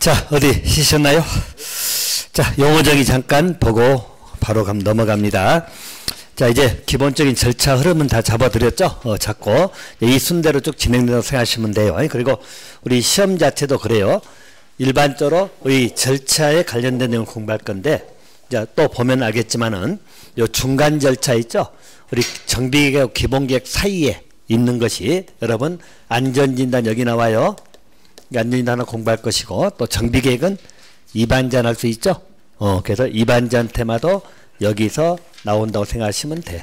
자, 어디 쉬셨나요? 자, 용어정의 잠깐 보고 바로 넘어갑니다. 자, 이제 기본적인 절차 흐름은 다 잡아드렸죠? 잡고 이 순대로 쭉 진행된다고 생각하시면 돼요. 그리고 우리 시험 자체도 그래요. 일반적으로 우리 절차에 관련된 내용을 공부할 건데, 자, 또 보면 알겠지만은 요 중간 절차 있죠? 우리 정비계획하고 기본계획 사이에 있는 것이 여러분 안전진단 여기 나와요. 안전진단 하나 공부할 것이고, 또 정비계획은 이반전 할 수 있죠? 그래서 이반전 테마도 여기서 나온다고 생각하시면 돼.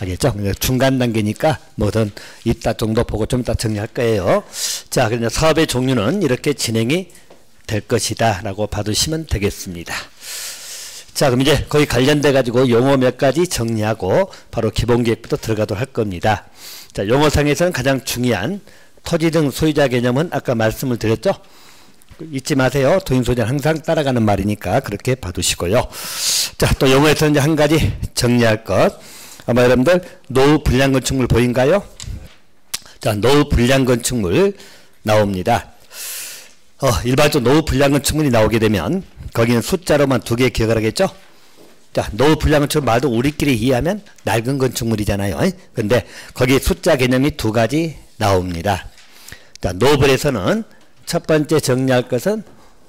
알겠죠? 중간 단계니까 뭐든 이따 정도 보고 좀 이따 정리할 거예요. 자, 그러면 사업의 종류는 이렇게 진행이 될 것이다 라고 봐두시면 되겠습니다. 자, 그럼 이제 거기 관련돼 가지고 용어 몇 가지 정리하고 바로 기본계획부터 들어가도록 할 겁니다. 자, 용어상에서는 가장 중요한 토지 등 소유자 개념은 아까 말씀을 드렸죠? 잊지 마세요. 도인소유자는 항상 따라가는 말이니까 그렇게 봐두시고요. 자, 또 용어에서 이제 한 가지 정리할 것. 아마 여러분들 노후 불량 건축물 보인가요? 자, 노후 불량 건축물 나옵니다. 일반적으로 노후 불량 건축물이 나오게 되면 거기는 숫자로만 두 개 기억을 하겠죠? 자, 노후 불량 건축물 말도 우리끼리 이해하면 낡은 건축물이잖아요. 근데 거기 숫자 개념이 두 가지 나옵니다. 자, 노블에서는 첫 번째 정리할 것은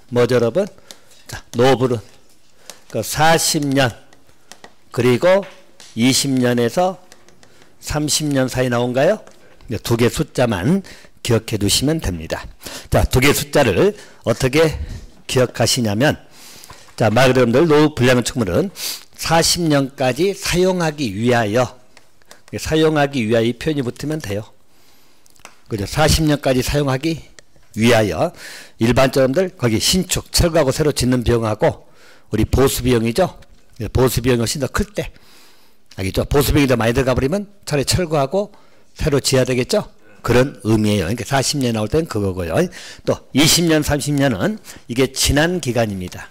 뭐죠, 여러분? 자, 노블은 그 40년 그리고 20년에서 30년 사이 나온가요? 두 개 숫자만 기억해 두시면 됩니다. 자, 두 개 숫자를 어떻게 기억하시냐면, 자, 말 그대로 노후 불량 건축물은 40년까지 사용하기 위하여 이 표현이 붙으면 돼요. 그죠? 40년까지 사용하기 위하여. 일반적으로 거기 신축, 철거하고 새로 짓는 비용하고 우리 보수 비용이죠. 보수 비용이 훨씬 더 클 때. 알겠죠? 보수 비용이 더 많이 들어가 버리면 차라리 철거하고 새로 지어야 되겠죠? 그런 의미예요. 그러니까 40년 나올 땐 그거고요. 또 20년, 30년은 이게 지난 기간입니다.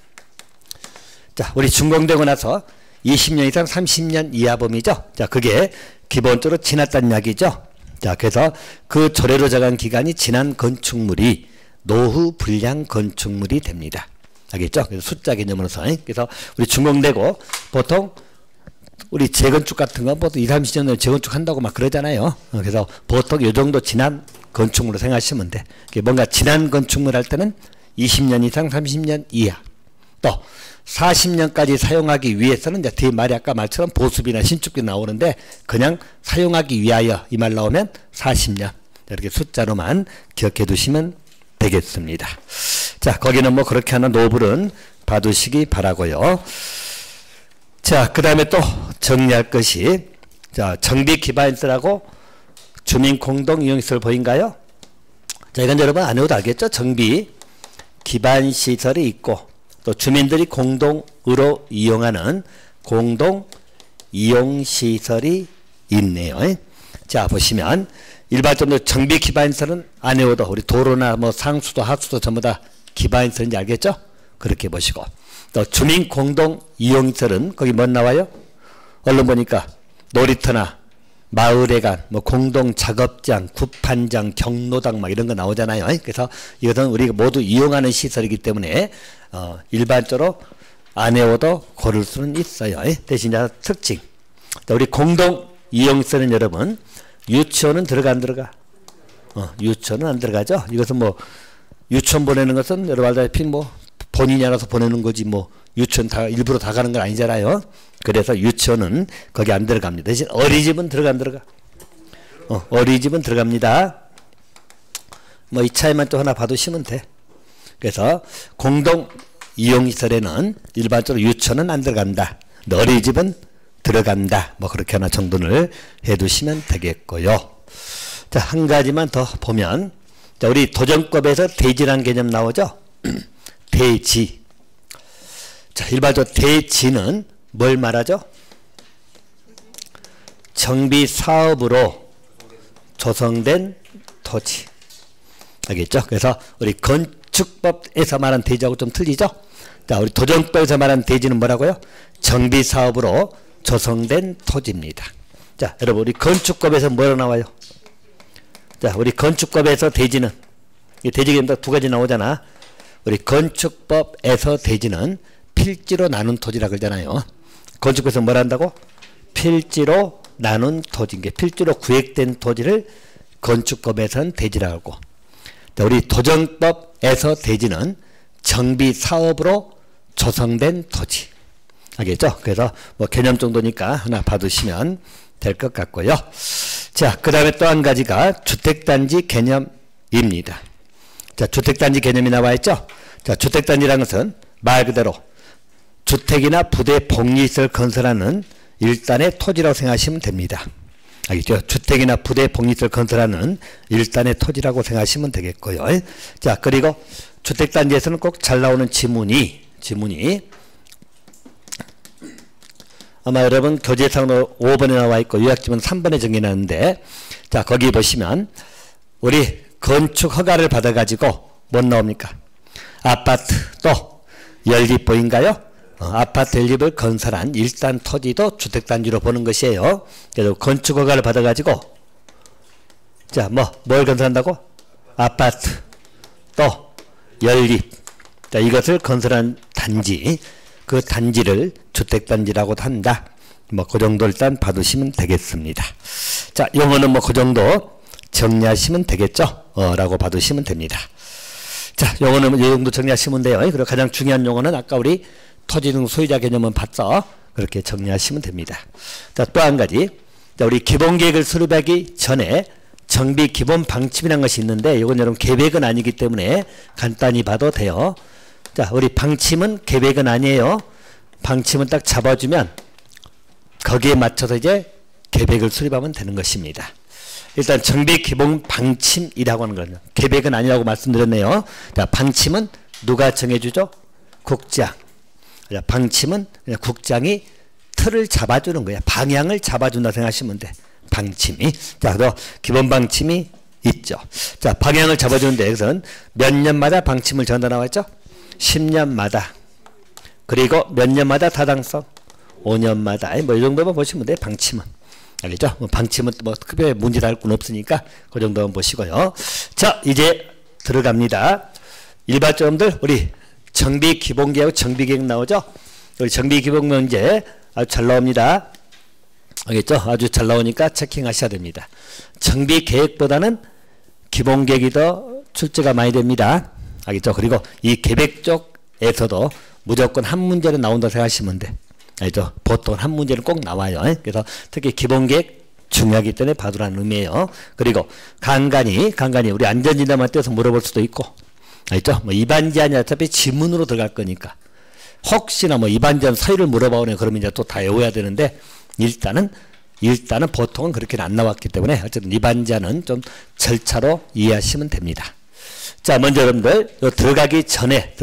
자, 우리 준공되고 나서 20년 이상 30년 이하 범위죠. 자, 그게 기본적으로 지났다는 이야기죠. 자, 그래서 그 조례로 정한 기간이 지난 건축물이 노후 불량 건축물이 됩니다. 알겠죠? 그래서 숫자 개념으로서. 그래서 우리 준공되고 보통 우리 재건축 같은 거 보통 20, 30년 재건축 한다고 막 그러잖아요. 그래서 보통 이 정도 지난 건축물로 생각하시면 돼. 뭔가 지난 건축물 할 때는 20년 이상 30년 이하. 또 40년까지 사용하기 위해서는 이제 뒤에 말이 아까 말처럼 보수비나 신축비 나오는데 그냥 사용하기 위하여 이 말 나오면 40년. 이렇게 숫자로만 기억해 두시면 되겠습니다. 자, 거기는 뭐 그렇게 하는 노블은 봐두시기 바라고요. 자, 그 다음에 또 정리할 것이, 자, 정비 기반시설하고 주민 공동 이용시설 보인가요? 자, 이건 여러분 안 해도 알겠죠? 정비 기반시설이 있고 또 주민들이 공동으로 이용하는 공동 이용시설이 있네요. 자, 보시면 일반적으로 정비 기반시설은 안 해도 우리 도로나 뭐 상수도 하수도 전부 다 기반시설인지 알겠죠? 그렇게 보시고, 또 주민 공동 이용시설은 거기 뭐 나와요? 얼른 보니까 놀이터나 마을회관, 뭐 공동 작업장, 구판장, 경로당 막 이런 거 나오잖아요. 그래서 이것은 우리가 모두 이용하는 시설이기 때문에 일반적으로 안 해도 고를 수는 있어요. 대신 특징. 우리 공동 이용시설은 여러분 유치원은 들어가 안 들어가? 유치원은 안 들어가죠. 이것은 뭐 유치원 보내는 것은 여러분 알다시피 뭐 본인이 알아서 보내는 거지 뭐 유치원 다 일부러 다 가는 건 아니잖아요. 그래서 유치원은 거기 안 들어갑니다. 대신 어린이집은 들어가 안 들어가? 어린이집은 들어갑니다. 뭐 이 차이만 또 하나 봐두시면 돼. 그래서 공동 이용시설에는 일반적으로 유치원은 안 들어간다. 근데 어린이집은 들어간다. 뭐 그렇게 하나 정돈을 해두시면 되겠고요. 자, 한 가지만 더 보면, 자, 우리 도정법에서 대지란 개념 나오죠? 대지. 자, 일반적으로 대지는 뭘 말하죠? 정비 사업으로 조성된 토지. 알겠죠? 그래서 우리 건축법에서 말한 대지하고 좀 틀리죠? 자, 우리 도정법에서 말한 대지는 뭐라고요? 정비 사업으로 조성된 토지입니다. 자, 여러분 우리 건축법에서 뭐로 나와요? 자, 우리 건축법에서 대지는, 이 대지 개념 두 가지 나오잖아. 우리 건축법에서 대지는 필지로 나눈 토지라 그러잖아요. 건축법에서 뭘 한다고? 필지로 나눈 토지, 필지로 구획된 토지를 건축법에서는 대지라고 하고, 우리 도정법에서 대지는 정비 사업으로 조성된 토지. 알겠죠? 그래서 뭐 개념 정도니까 하나 봐두시면 될 것 같고요. 자, 그 다음에 또 한 가지가 주택단지 개념입니다. 자, 주택단지 개념이 나와 있죠? 자, 주택단지라는 것은 말 그대로 주택이나 부대 복리시설 건설하는 일단의 토지라고 생각하시면 됩니다. 알겠죠? 주택이나 부대 복리시설 건설하는 일단의 토지라고 생각하시면 되겠고요. 자, 그리고 주택단지에서는 꼭 잘 나오는 지문이 아마 여러분 교재상으로 5번에 나와 있고 요약지문 3번에 정해놨는데, 자, 거기 보시면 우리 건축 허가를 받아가지고 뭐 나옵니까? 아파트 또 연립 보인가요? 아파트 연립을 건설한 일단 토지도 주택단지로 보는 것이에요. 그래서 건축 허가를 받아가지고 자, 뭘 건설한다고? 아파트 또 연립, 자, 이것을 건설한 단지, 그 단지를 주택단지라고 한다. 그 정도 일단 봐두시면 되겠습니다. 자, 용어는 그 정도 정리하시면 되겠죠? 라고 봐두시면 됩니다. 자, 용어는 이 정도 정리하시면 돼요. 그리고 가장 중요한 용어는 아까 우리 토지 등 소유자 개념은 봤죠? 그렇게 정리하시면 됩니다. 자, 또 한 가지. 자, 우리 기본계획을 수립하기 전에 정비 기본 방침이라는 것이 있는데, 이건 여러분 계획은 아니기 때문에 간단히 봐도 돼요. 자, 우리 방침은 계획은 아니에요. 방침은 딱 잡아주면 거기에 맞춰서 이제 계획을 수립하면 되는 것입니다. 일단 정비 기본 방침이라고 하는 거는 계획은 아니라고 말씀드렸네요. 자, 방침은 누가 정해주죠? 국장. 자, 방침은 그냥 국장이 틀을 잡아주는 거야. 방향을 잡아준다 생각하시면 돼. 방침이. 자, 그래서 기본 방침이 있죠. 자, 방향을 잡아주는데 여기서는 몇 년마다 방침을 정한다 나와있죠? 10년마다. 그리고 몇 년마다 타당성? 5년마다. 이 정도만 보시면 돼. 방침은. 알겠죠? 방침은 특별히 문제 달 건 없으니까 그 정도만 보시고요. 자, 이제 들어갑니다. 일반점들 우리 정비 기본계획, 정비계획 나오죠? 우리 정비 기본계획 이제 아주 잘 나옵니다. 알겠죠? 아주 잘 나오니까 체킹하셔야 됩니다. 정비계획보다는 기본계획이 더 출제가 많이 됩니다. 알겠죠? 그리고 이 계획 쪽에서도 무조건 한 문제는 나온다고 생각하시면 돼. 알죠? 보통 한 문제는 꼭 나와요. 그래서 특히 기본계획 중요하기 때문에 봐두라는 의미예요. 그리고 간간히 우리 안전진단만 떼서 물어볼 수도 있고, 알죠? 이반제한이 어차피 지문으로 들어갈 거니까 혹시나 이반제한 서유를 물어봐오네 그러면 이제 또 다 외워야 되는데, 일단은 보통은 그렇게는 안 나왔기 때문에 어쨌든 이반제한은 좀 절차로 이해하시면 됩니다. 자, 먼저 여러분들 들어가기 전에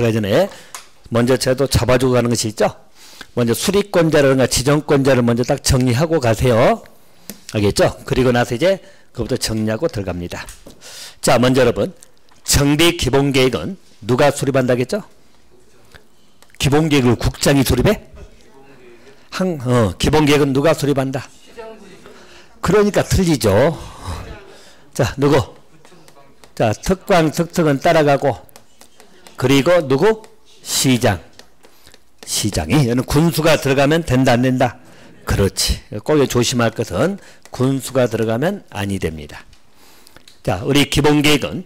먼저 제도 잡아주고 가는 것이 있죠. 먼저 수리권자라든가 지정권자를 먼저 딱 정리하고 가세요. 알겠죠? 그리고 나서 이제 그것부터 정리하고 들어갑니다. 자, 먼저 여러분 정비 기본계획은 누가 수립한다겠죠? 기본계획을 국장이 수립해? 기본계획은 누가 수립한다? 그러니까 틀리죠. 자, 누구? 자, 특광, 특특은 따라가고, 그리고 누구? 시장. 시장이, 얘는 군수가 들어가면 된다, 안 된다? 그렇지. 꼭 조심할 것은 군수가 들어가면 아니 됩니다. 자, 우리 기본계획은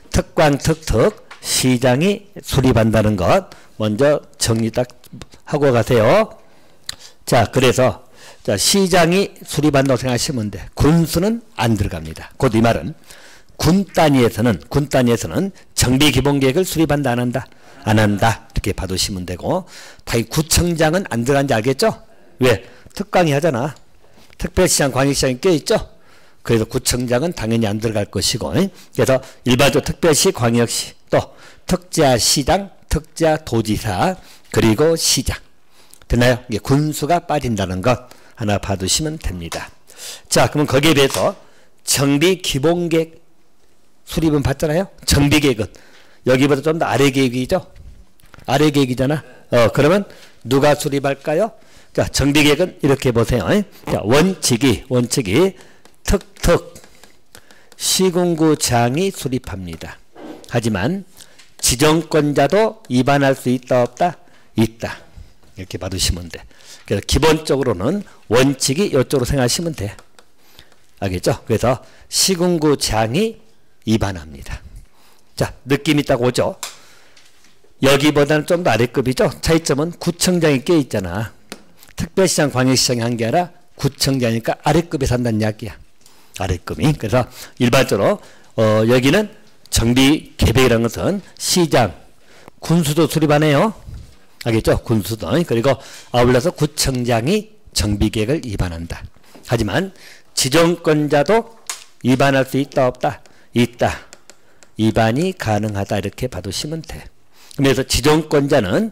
특광, 특특, 시장이 수립한다는 것 먼저 정리 딱 하고 가세요. 자, 그래서 자, 시장이 수립한다고 생각하시면 돼. 군수는 안 들어갑니다. 곧 이 말은 군 단위에서는 정비 기본계획을 수립한다, 안 한다? 안 한다. 이렇게 봐두시면 되고, 당연히 구청장은 안 들어간지 알겠죠? 왜? 특광이 하잖아. 특별시장, 광역시장이 껴있죠? 그래서 구청장은 당연히 안 들어갈 것이고, 그래서 일반적으로 특별시, 광역시, 또 특자시장, 특자도지사, 그리고 시장. 됐나요? 이게 군수가 빠진다는 것 하나 봐두시면 됩니다. 자, 그러면 거기에 대해서 정비 기본계획 수립은 봤잖아요? 정비계획은 여기보다 좀 더 아래 계획이죠? 아래 계획이잖아. 그러면 누가 수립할까요? 자, 정비계획은 이렇게 보세요. 자, 원칙이 특특 시군구장이 수립합니다. 하지만 지정권자도 위반할 수 있다 없다? 있다. 이렇게 받으시면 돼. 그래서 기본적으로는 원칙이 이쪽으로 생각하시면 돼. 알겠죠? 그래서 시군구장이 위반합니다. 자, 느낌 있다고 오죠? 여기보다는 좀 더 아래급이죠? 차이점은 구청장이 껴있잖아. 특별시장, 광역시장이 한 게 아니라 구청장이니까 아래급에 산다는 이야기야. 아래급이. 그래서 일반적으로 여기는 정비 계획이라는 것은 시장, 군수도 수립하네요. 알겠죠? 군수도. 그리고 아울러서 구청장이 정비 계획을 위반한다. 하지만 지정권자도 위반할 수 있다 없다? 있다. 위반이 가능하다 이렇게 봐두시면 돼. 그래서 지정권자는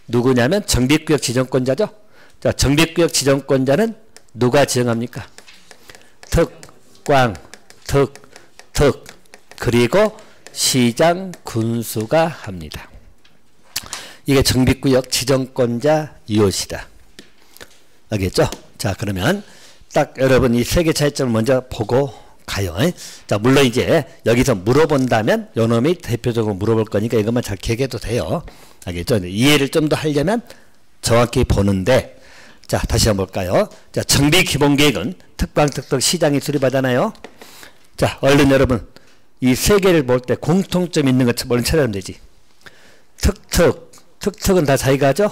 누구냐면 정비구역 지정권자죠. 자, 정비구역 지정권자는 누가 지정합니까? 특광, 특 그리고 시장 군수가 합니다. 이게 정비구역 지정권자 이웃이다. 알겠죠? 자, 그러면 딱 여러분 이 세 개 차이점을 먼저 보고 가요. 자, 물론 이제 여기서 물어본다면 요놈이 대표적으로 물어볼 거니까 이것만 잘 기억해도 돼요. 알겠죠? 이해를 좀 더 하려면 정확히 보는데, 자, 다시 한번 볼까요? 자, 정비 기본계획은 특광, 특특, 시장이 수립하잖아요. 자, 얼른 여러분 이 세 개를 볼 때 공통점 있는 것 먼저 찾아내면 되지. 특특은 다 자기가 하죠?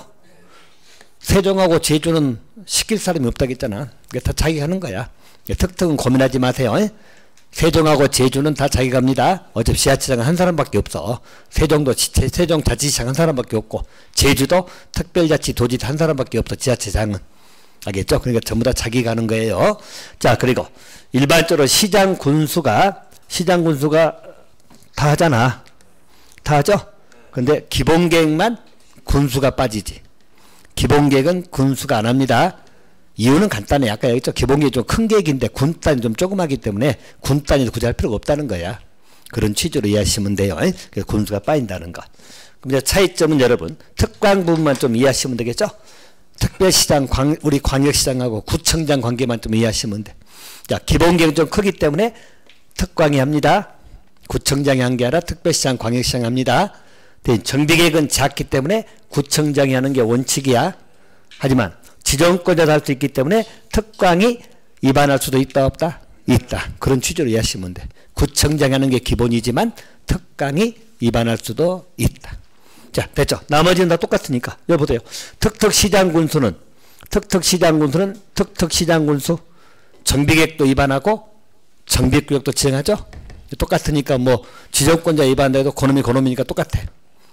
세종하고 제주는 시킬 사람이 없다고 했잖아. 이게 다 자기가 하는 거야. 특특은 고민하지 마세요. 세종하고 제주는 다 자기가 합니다. 어차피 지자체장은 한 사람밖에 없어. 세종도 세종자치시장 한 사람밖에 없고, 제주도 특별자치 도지사 한 사람밖에 없어. 지자체장은. 알겠죠? 그러니까 전부 다 자기가 하는 거예요. 자, 그리고 일반적으로 시장 군수가 다 하잖아. 다 하죠? 근데 기본계획만 군수가 빠지지. 기본계획은 군수가 안 합니다. 이유는 간단해. 아까 얘기했죠. 기본계획이 좀 큰 계획인데 군단이 좀 조그마하기 때문에 군단이 굳이 할 필요가 없다는 거야. 그런 취지로 이해하시면 돼요. 그래서 군수가 빠진다는 거. 그럼 이제 차이점은 여러분 특광 부분만 좀 이해하시면 되겠죠. 특별시장, 우리 광역시장하고 구청장 관계만 좀 이해하시면 돼. 자, 기본계획은 좀 크기 때문에 특광이 합니다. 구청장이 한 게 아니라 특별시장, 광역시장이 합니다. 정비계획은 작기 때문에 구청장이 하는 게 원칙이야. 하지만 지정권자도 할 수 있기 때문에 특광이 위반할 수도 있다 없다? 있다. 그런 취지로 이해하시면 돼. 구청장이 하는 게 기본이지만 특광이 위반할 수도 있다. 자, 됐죠? 나머지는 다 똑같으니까. 여기 보세요. 특특시장군수는 특특시장군수 정비계획도 위반하고 정비구역도 지정하죠? 똑같으니까 뭐 지정권자 위반돼도 그놈이 그놈이니까 똑같아.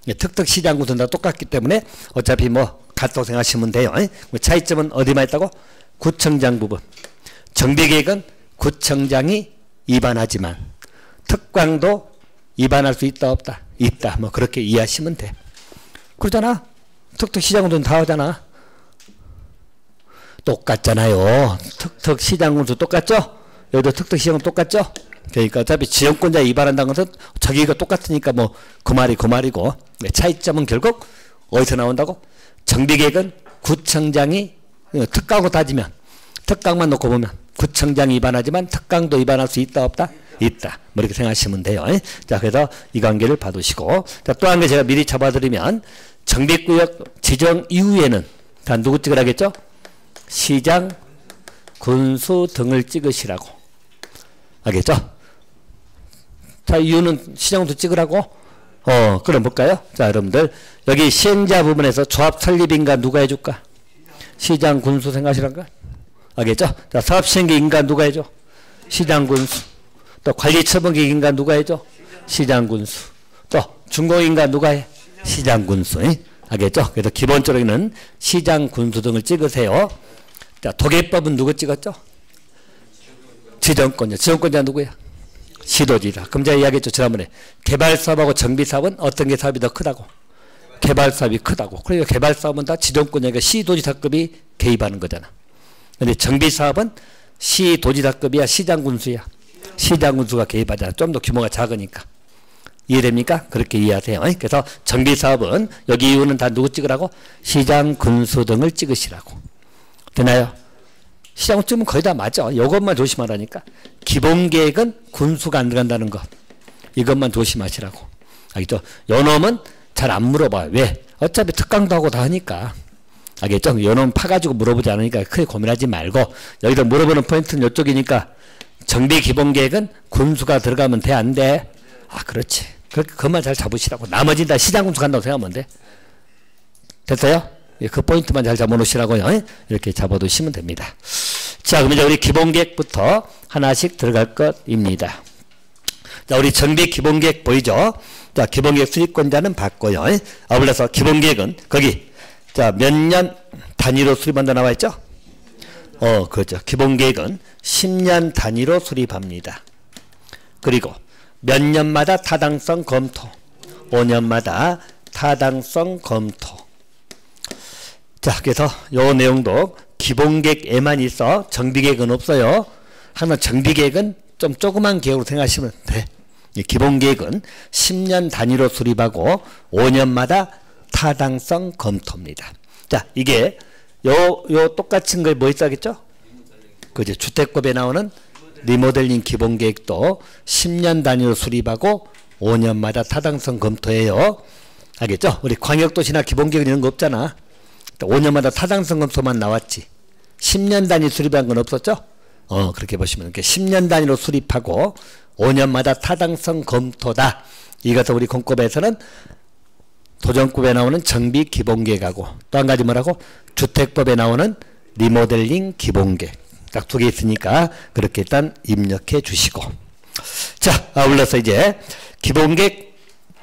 특특시장군수는 다 똑같기 때문에 어차피 뭐 같다고 생각하시면 돼요. 차이점은 어디만 있다고? 구청장 부분. 정비계획은 구청장이 위반하지만 특광도 위반할 수 있다 없다? 있다. 뭐 그렇게 이해하시면 돼. 그러잖아. 특특시장군수는 다 하잖아. 똑같잖아요. 특특시장군수 똑같죠? 여기도 특특시장은 똑같죠? 그러니까 어차피 지정권자 위반한다는 것은 자기가 똑같으니까 뭐 그 말이 그 말이고, 차이점은 결국 어디서 나온다고? 정비계획은 구청장이 특강으로 따지면 특강만 놓고 보면 구청장이 위반하지만 특강도 위반할 수 있다 없다? 있다. 뭐 이렇게 생각하시면 돼요. 자, 그래서 이 관계를 봐두시고, 자, 또 한 개 제가 미리 잡아드리면 정비구역 지정 이후에는 다 누구 찍으라겠죠? 시장, 군수 등을 찍으시라고. 알겠죠? 자, 이유는 시장도 찍으라고? 그럼 볼까요? 자, 여러분들 여기 시행자 부분에서 조합 설립인가 누가 해줄까? 시장 군수 생각하시란가? 알겠죠? 자, 사업시행계 인가 누가 해줘? 시장 군수. 또 관리처분계 인가 누가 해줘? 시장 군수. 또 준공인가 누가 해? 시장 군수. 알겠죠? 그래서 기본적으로는 시장 군수 등을 찍으세요. 자, 도계법은 누구 찍었죠? 지정권자 누구야? 시도지사. 그럼 제가 이야기했죠. 지난번에 개발사업하고 정비사업은 어떤 게 사업이 더 크다고? 개발사업이 크다고. 그러니까 개발사업은 다 지정권자가 시도지사급이 개입하는 거잖아. 근데 정비사업은 시도지사급이야? 시장군수야? 시장군수가 개입하잖아. 좀 더 규모가 작으니까. 이해됩니까? 그렇게 이해하세요. 그래서 정비사업은 여기 이유는 다 누구 찍으라고? 시장군수 등을 찍으시라고. 되나요? 시장을 찍으면 거의 다 맞아. 이것만 조심하라니까. 기본계획은 군수가 안 들어간다는 것. 이것만 조심하시라고. 알겠죠? 요 놈은 잘 안 물어봐요. 왜? 어차피 특강도 하고 다 하니까. 알겠죠? 요 놈 파가지고 물어보지 않으니까 크게 고민하지 말고, 여기서 물어보는 포인트는 이쪽이니까, 정비 기본 계획은 군수가 들어가면 돼, 안 돼? 아, 그렇지. 그것만 잘 잡으시라고. 나머지는 다 시장 군수 간다고 생각하면 돼. 됐어요? 그 포인트만 잘 잡아놓으시라고요. 이렇게 잡아두시면 됩니다. 자, 그럼 이제 우리 기본 계획부터 하나씩 들어갈 것입니다. 자, 우리 정비 기본 계획 보이죠? 자, 기본 계획 수립권자는 받고요. 아울러서 기본 계획은 거기, 자, 몇 년 단위로 수립한다 나와 있죠? 그렇죠. 기본 계획은 10년 단위로 수립합니다. 그리고 몇 년마다 타당성 검토, 5년마다 타당성 검토. 자, 그래서 요 내용도 기본 계획에만 있어. 정비 계획은 없어요. 하나 정비 계획은 좀 조그만 계획으로 생각하시면 돼. 기본 계획은 10년 단위로 수립하고 5년마다 타당성 검토입니다. 자, 이게 요 똑같은 걸 뭐 있다겠죠? 그죠? 주택법에 나오는 리모델링 기본 계획도 10년 단위로 수립하고 5년마다 타당성 검토예요. 알겠죠? 우리 광역도시나 기본 계획 이런 거 없잖아. 5년마다 타당성 검토만 나왔지. 10년 단위 수립한 건 없었죠? 그렇게 보시면 이렇게 10년 단위로 수립하고 5년마다 타당성 검토다. 이것도 우리 공법에서는 도정법에 나오는 정비 기본계획하고 또 한 가지 뭐라고? 주택법에 나오는 리모델링 기본계획. 딱 두 개 있으니까 그렇게 일단 입력해 주시고. 자, 아울러서 이제 기본계획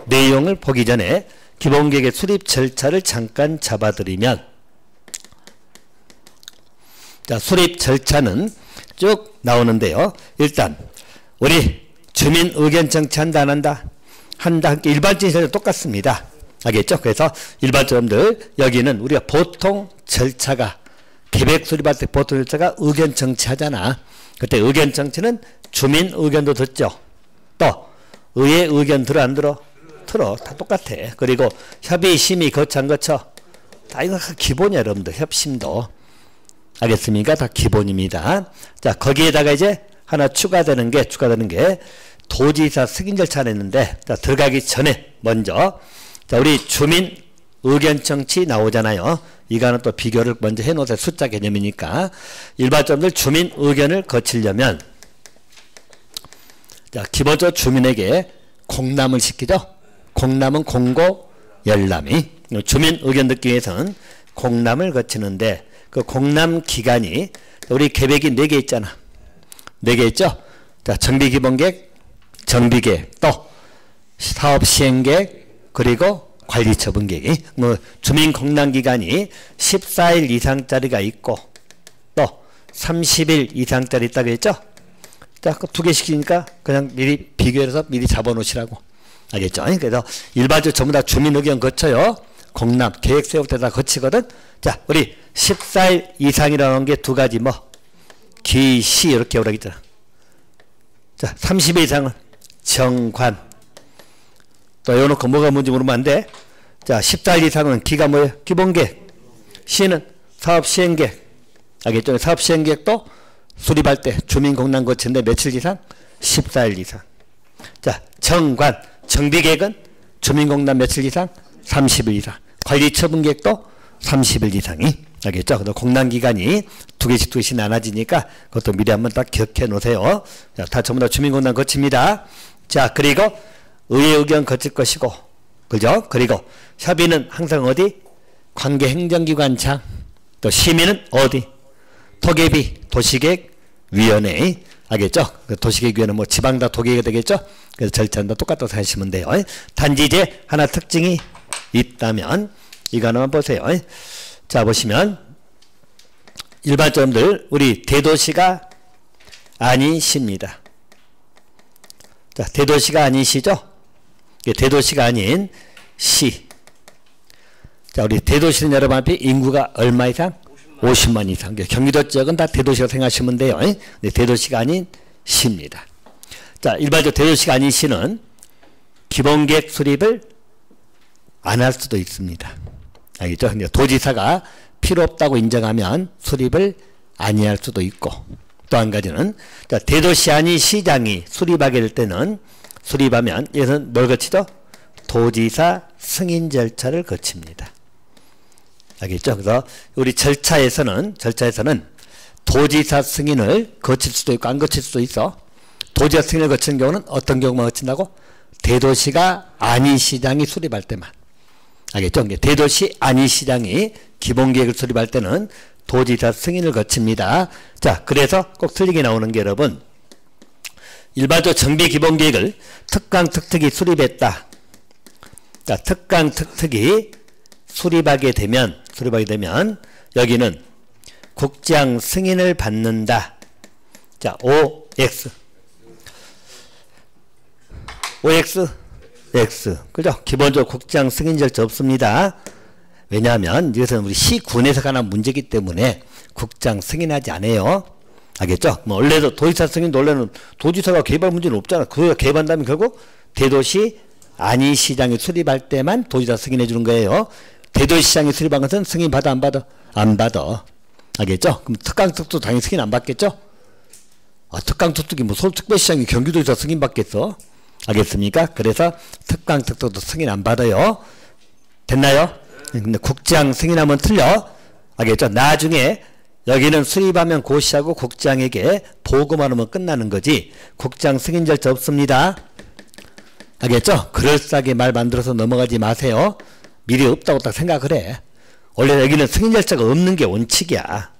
내용을 보기 전에 기본계획의 수립 절차를 잠깐 잡아드리면, 자, 수립 절차는 쭉 나오는데요. 일단 우리 주민 의견 청취한다 안 한다? 한다. 일반적인 똑같습니다. 알겠죠? 그래서 일반적인들 여기는 우리가 보통 절차가 계획 수립할 때 보통 절차가 의견 청취하잖아. 그때 의견 청취는 주민 의견도 듣죠. 또 의회 의견 들어 안 들어? 들어. 다 똑같아. 그리고 협의 심의 거쳐 안 거쳐? 다 이거 기본이야, 여러분들. 협심도. 알겠습니까? 다 기본입니다. 자, 거기에다가 이제 하나 추가되는 게 도지사 승인 절차가 있는데, 자, 들어가기 전에 먼저, 자, 우리 주민 의견 청취 나오잖아요. 이거는 또 비교를 먼저 해놓으세요. 숫자 개념이니까. 일반적으로 주민 의견을 거치려면, 자, 기본적으로 주민에게 공람을 시키죠. 공람은 공고 열람이. 주민 의견 듣기 위해서는 공람을 거치는데, 그 공람 기간이 우리 계획이 4개 있잖아. 4개 있죠? 자, 정비기본계획, 정비계획, 또 사업시행계획, 그리고 관리처분계획. 뭐 주민 공람 기간이 14일 이상짜리가 있고 또 30일 이상짜리 있다고 했죠? 자, 그 2개 시키니까 그냥 미리 비교해서 미리 잡아놓으시라고. 알겠죠? 그래서 일반적으로 전부 다 주민 의견 거쳐요. 공람, 계획 세울 때 다 거치거든. 자, 우리 14일 이상이라는 게 2가지 뭐 기시 이렇게 오라고 했잖아. 자, 30일 이상은 정관. 또 요놓고 뭐가 뭔지 모르면 안 돼. 자, 14일 이상은 기가 뭐예요? 기본계획. 시는 사업시행계획. 알겠죠? 사업시행계획도 수립할 때 주민공람 거치는데 며칠 이상? 14일 이상. 자, 정관. 정비계획은 주민공람 며칠 이상? 30일 이상. 관리처분계획도 30일 이상이. 알겠죠? 공람기간이 2개씩 나눠지니까 그것도 미리 한번 딱 기억해 놓으세요. 자, 다 전부 다 주민공람 거칩니다. 자, 그리고 의회 의견 거칠 것이고, 그죠? 그리고 협의는 항상 어디? 관계행정기관장. 또 심의는 어디? 토계비, 도시계획위원회. 알겠죠? 그 도시계획위원회 뭐 지방 다 도계가 되겠죠? 그래서 절차는 다 똑같다고 하시면 돼요. 단지 이제 하나 특징이 있다면 이거 하나만 보세요. 자, 보시면 일반적으로 우리 대도시가 아니십니다. 자, 대도시가 아니시죠? 대도시가 아닌 시. 자, 우리 대도시는 여러분 앞에 인구가 얼마 이상? 50만 이상. 경기도 지역은 다 대도시라고 생각하시면 돼요. 대도시가 아닌 시입니다. 자, 일반적으로 대도시가 아닌 시는 기본계획 수립을 안 할 수도 있습니다. 알겠죠? 도지사가 필요 없다고 인정하면 수립을 아니할 수도 있고, 또 한 가지는, 자, 대도시 아닌 시장이 수립하게 될 때는, 수립하면 얘는 뭘 거치죠? 도지사 승인 절차를 거칩니다. 알겠죠? 그래서 우리 절차에서는 도지사 승인을 거칠 수도 있고 안 거칠 수도 있어. 도지사 승인을 거치는 경우는 어떤 경우만 거친다고? 대도시가 안희시장이 수립할 때만. 알겠죠? 대도시 안희시장이 기본계획을 수립할 때는 도지사 승인을 거칩니다. 자, 그래서 꼭 틀리게 나오는 게 여러분, 일반적으로 정비기본계획을 특강 특특이 수립했다. 자, 특강 특특이 수립하게 되면 여기는 국장 승인을 받는다. 자, OX X. 그죠? 기본적으로 국장 승인 절차 없습니다. 왜냐하면 이것은 우리 시군에서 관한 문제이기 때문에 국장 승인하지 않아요. 알겠죠? 뭐 원래도 도지사 승인도 원래는 도지사가 개발 문제는 없잖아. 그가 개발한다면 결국 대도시 안희시장이 수립할 때만 도지사 승인해 주는 거예요. 대도시장이 수립한 것은 승인 받아 안 받아? 안 받아. 알겠죠? 그럼 특강특특도 당연히 승인 안 받겠죠? 특강특특이 뭐 서울특별시장이 경기도지사 승인 받겠어? 알겠습니까? 그래서 특강특특도 승인 안 받아요. 됐나요? 근데 국장 승인하면 틀려. 알겠죠? 나중에 여기는 수립하면 고시하고 국장에게 보고만 하면 끝나는 거지. 국장 승인 절차 없습니다. 알겠죠? 그럴싸하게 말 만들어서 넘어가지 마세요. 미리 없다고 딱 생각을 해. 원래 여기는 승인 절차가 없는 게 원칙이야.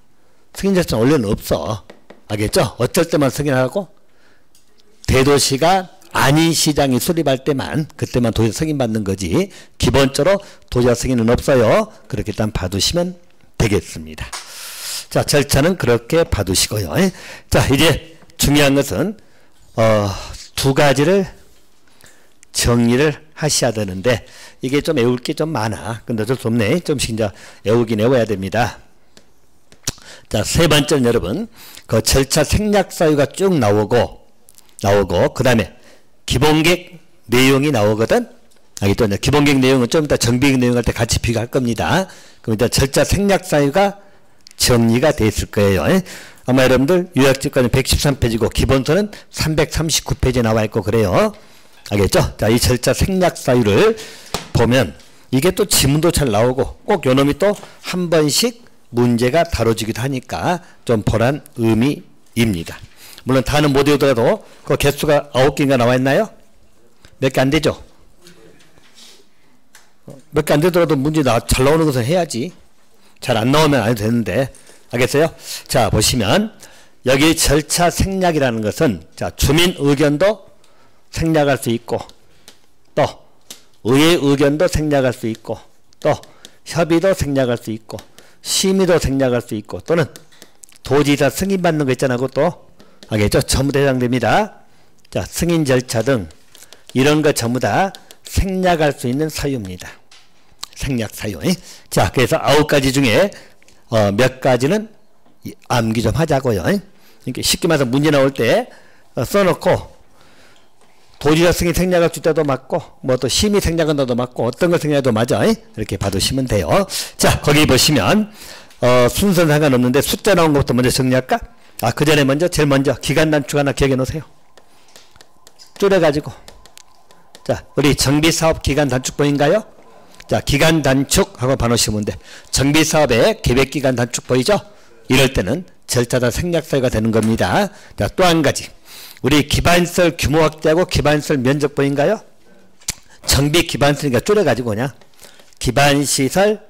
승인 절차는 원래는 없어. 알겠죠? 어쩔 때만 승인하고 대도시가 안희시장이 수립할 때만, 그때만 도지사 승인 받는 거지. 기본적으로 도지사 승인은 없어요. 그렇게 일단 봐두시면 되겠습니다. 자, 절차는 그렇게 봐두시고요. 자, 이제 중요한 것은 두 가지를 정리를 하셔야 되는데 이게 좀 외울 게 좀 많아. 근데 어쩔 수 없네. 좀씩 이제 외우긴 외워야 됩니다. 자, 세 번째는 여러분 그 절차 생략 사유가 쭉 나오고 그 다음에 기본계획 내용이 나오거든. 알겠죠? 기본계획 내용은 좀 이따 정비계획 내용 할 때 같이 비교할 겁니다. 그럼 일단 절차 생략 사유가 정리가 돼 있을 거예요. 아마 여러분들 요약집과는 113페이지고 기본서는 339페이지에 나와 있고 그래요. 알겠죠? 자, 이 절차 생략 사유를 보면 이게 또 지문도 잘 나오고 꼭 요놈이 또 한 번씩 문제가 다뤄지기도 하니까 좀 보란 의미입니다. 물론 다는 못 외우더라도 그 개수가 9개인가 나와 있나요? 몇 개 안 되죠? 몇 개 안 되더라도 문제 잘 나오는 것은 해야지. 잘 안 나오면 안 해도 되는데. 알겠어요? 자, 보시면 여기 절차 생략이라는 것은 자, 주민 의견도 생략할 수 있고 또 의회 의견도 생략할 수 있고 또 협의도 생략할 수 있고 심의도 생략할 수 있고 또는 도지사 승인받는 거 있잖아. 그것도 알겠죠? 전부 다 해당됩니다. 자, 승인 절차 등 이런 거 전부 다 생략할 수 있는 사유입니다. 생략 사유. 자, 그래서 9가지 중에 몇 가지는 암기 좀 하자고요. 이렇게 쉽게 말해서 문제 나올 때 써놓고 도지사 승인 생략할 수 있다도 맞고 뭐 또 심의 생략한다도 맞고 어떤 걸 생략해도 맞아. 이렇게 봐두시면 돼요. 자, 거기 보시면 순서는 상관없는데 숫자 나온 것부터 먼저 정리할까? 그 전에 제일 먼저 기간 단축 하나 기억해 놓으세요. 줄여가지고 자, 우리 정비사업 기간 단축 보인가요? 자, 기간 단축하고 봐놓으시면 돼. 정비사업의 계획기간 단축 보이죠? 이럴 때는 절차다 생략 사유가 되는 겁니다. 자, 또 한 가지. 우리 기반시설 규모 확대하고 기반시설 면적 보인가요? 정비 기반시설이니까 줄여가지고 그냥 기반시설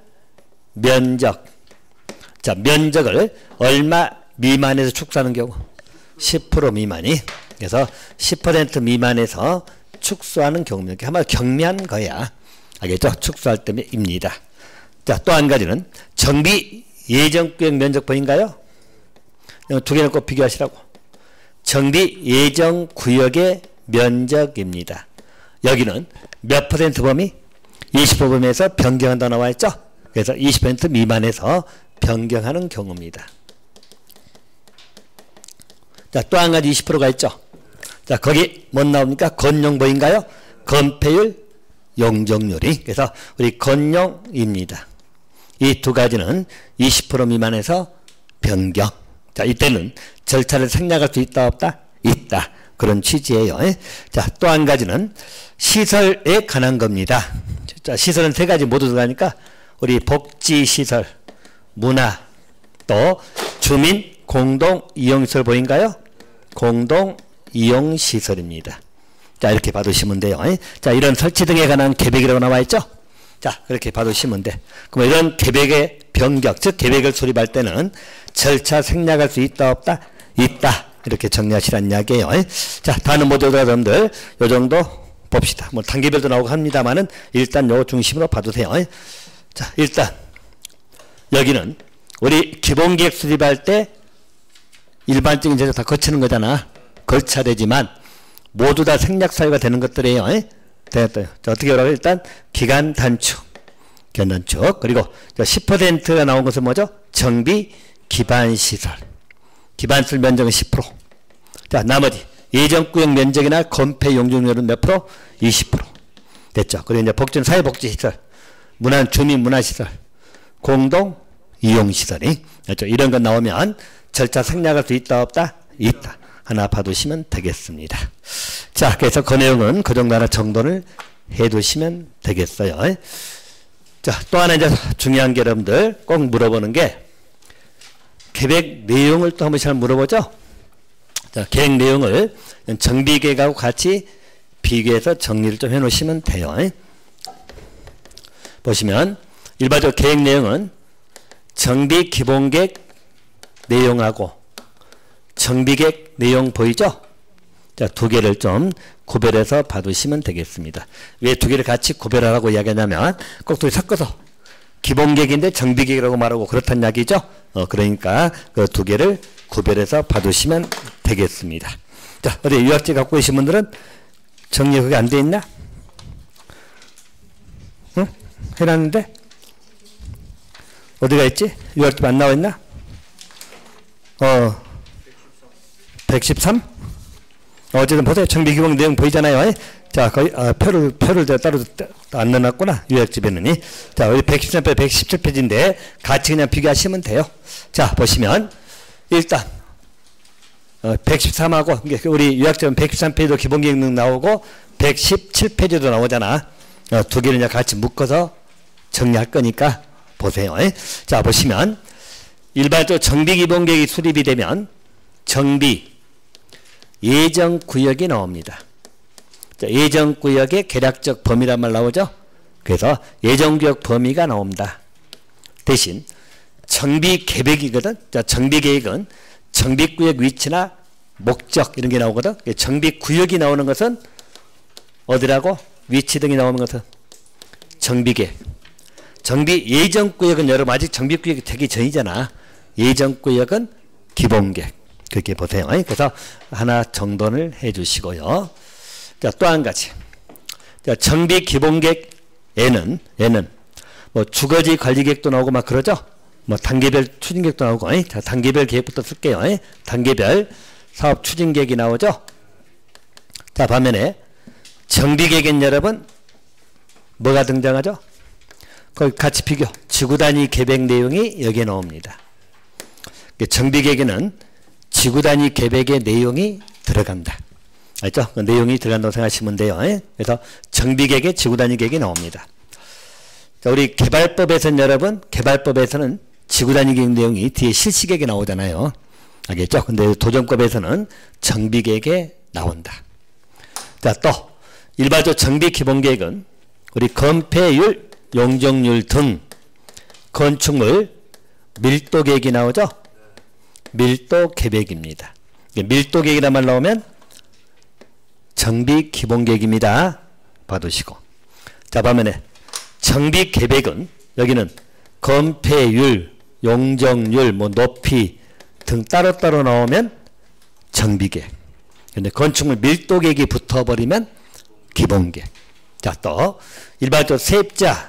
면적. 자, 면적을 얼마 미만에서 축소하는 경우 10% 미만이. 그래서 10% 미만에서 축소하는 경우입니다. 한마디로 경미한 거야. 알겠죠? 축소할 때입니다. 자, 또 한 가지는 정비 예정구역 면적 보인가요? 두 개는 꼭 비교하시라고. 정비 예정구역의 면적입니다. 여기는 몇 퍼센트 범위? 20% 범위에서 변경한다 나와 있죠? 그래서 20% 미만에서 변경하는 경우입니다. 자, 또 한 가지 20%가 있죠? 자, 거기 뭐 나옵니까? 건용 보인가요? 건폐율, 용적률이. 그래서 우리 건용입니다. 이 두 가지는 20% 미만에서 변경. 자, 이때는 절차를 생략할 수 있다 없다? 있다. 그런 취지예요. 자, 또 한 가지는 시설에 관한 겁니다. 자, 시설은 세 가지 모두 들어가니까 우리 복지시설, 문화, 또 주민 공동 이용시설 보인가요? 공동 이용시설입니다. 자, 이렇게 봐두시면 돼요. 자, 이런 설치 등에 관한 계획이라고 나와 있죠? 자, 그렇게 봐두시면 돼. 그럼 이런 계획의 변경, 즉 계획을 수립할 때는 절차 생략할 수 있다 없다? 있다. 이렇게 정리하시라는 이야기예요. 자, 다른 모델들 여러분들 요 정도 봅시다. 뭐 단계별도 나오고 합니다만은 일단 요 중심으로 봐두세요. 자, 일단 여기는 우리 기본계획 수립할 때 일반적인 제작 다 거치는 거잖아. 걸쳐야 되지만 모두 다 생략 사유가 되는 것들이에요. 됐어요. 자, 어떻게 하라고? 일단 기간 단축, 그리고 10%가 나온 것은 뭐죠? 정비 기반 시설. 기반시설 면적은 10%. 자, 나머지 예정구역 면적이나 건폐 용적률은 몇 프로? 20%. 됐죠. 그리고 이제 복지는 사회복지시설, 문화 주민 문화시설, 공동 이용시설이. 됐죠. 이런 것 나오면 절차 생략할 수 있다 없다? 있다. 하나 봐두시면 되겠습니다. 자, 그래서 그 내용은 그 정도 하나 정돈을 해두시면 되겠어요. 자, 또 하나 이제 중요한 게 여러분들 꼭 물어보는 게 계획 내용을 또 한 번씩 물어보죠. 자, 계획 내용을 정비계획하고 같이 비교해서 정리를 좀 해놓으시면 돼요. 보시면 일반적으로 계획 내용은 정비 기본계획 내용하고 정비계획 내용 보이죠? 자, 두 개를 좀 구별해서 봐두시면 되겠습니다. 왜 두 개를 같이 구별하라고 이야기하냐면 꼭 둘이 섞어서 기본계획인데 정비계획이라고 말하고 그렇단 이야기죠. 그러니까 그 두 개를 구별해서 봐두시면 되겠습니다. 자, 어디 유학지 갖고 계신 분들은 정리 그게 안 돼 있나? 응? 해놨는데? 어디가 있지? 유학집 안 나와 있나? 113? 어쨌든 보세요. 정비기본 내용 보이잖아요. 자, 거의 표를 따로 안 넣어놨구나. 요약집에는. 자, 우리 113페이지, 117페이지인데 같이 그냥 비교하시면 돼요. 자, 보시면 일단 113하고 우리 요약집은 113페이지도 기본계획 나오고 117페이지도 나오잖아. 두 개를 그냥 같이 묶어서 정리할 거니까 보세요. 자, 보시면 일반적으로 정비기본계획이 수립이 되면 정비 예정구역이 나옵니다. 자, 예정구역의 계략적 범위란 말 나오죠. 그래서 예정구역 범위가 나옵니다. 대신 정비계획이거든. 자, 정비계획은 정비구역 위치나 목적 이런 게 나오거든. 정비구역이 나오는 것은 어디라고? 위치 등이 나오는 것은 정비계획. 정비 예정구역은 여러분 아직 정비구역이 되기 전이잖아. 예정구역은 기본계획. 그렇게 보세요. 그래서 하나 정돈을 해 주시고요. 자, 또 한 가지. 자, 정비 기본계획에는 뭐 주거지 관리계획도 나오고 막 그러죠. 뭐 단계별 추진계획도 나오고. 자, 단계별 계획부터 쓸게요. 단계별 사업 추진계획이 나오죠. 자, 반면에 정비계획엔 여러분 뭐가 등장하죠? 거기 같이 비교. 지구단위 계획 내용이 여기에 나옵니다. 정비계획에는 지구단위 계획의 내용이 들어간다. 알죠? 그 내용이 들어간다고 생각하시면 돼요. 그래서 정비계획에 지구단위 계획이 나옵니다. 자, 우리 개발법에서는 여러분, 개발법에서는 지구단위 계획 내용이 뒤에 실시계획에 나오잖아요. 알겠죠? 근데 도정법에서는 정비계획에 나온다. 자, 또 일반적으로 정비기본계획은 우리 건폐율, 용적률 등 건축물 밀도계획이 나오죠? 밀도계획입니다. 밀도계획이란 말 나오면 정비기본계획입니다. 봐두시고. 자, 반면에 정비계획은 여기는 건폐율, 용적률, 뭐 높이 등 따로따로 나오면 정비계획. 근데 건축물 밀도계획이 붙어버리면 기본계획. 자, 또 일반적으로 세입자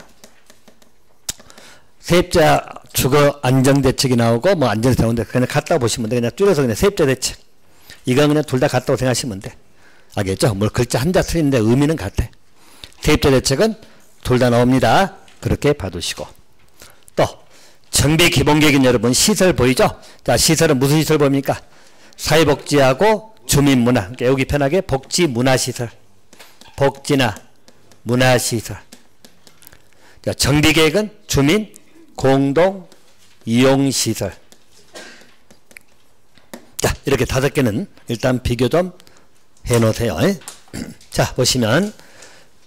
주거 안정대책이 나오고 뭐 안정대책 나오는데 그냥 갖다 보시면 돼. 그냥 줄여서 그냥 세입자 대책. 이건 그냥 둘 다 같다고 생각하시면 돼. 알겠죠? 뭐 글자 한자 틀리는데 의미는 같아. 세입자 대책은 둘 다 나옵니다. 그렇게 봐두시고. 또 정비기본계획은 여러분 시설 보이죠? 자, 시설은 무슨 시설 보입니까? 사회복지하고 주민문화. 그러니까 여기 편하게 복지문화시설. 복지나 문화시설. 자, 정비계획은 주민 공동 이용시설. 자, 이렇게 5개는 일단 비교 좀 해놓으세요. 자, 보시면,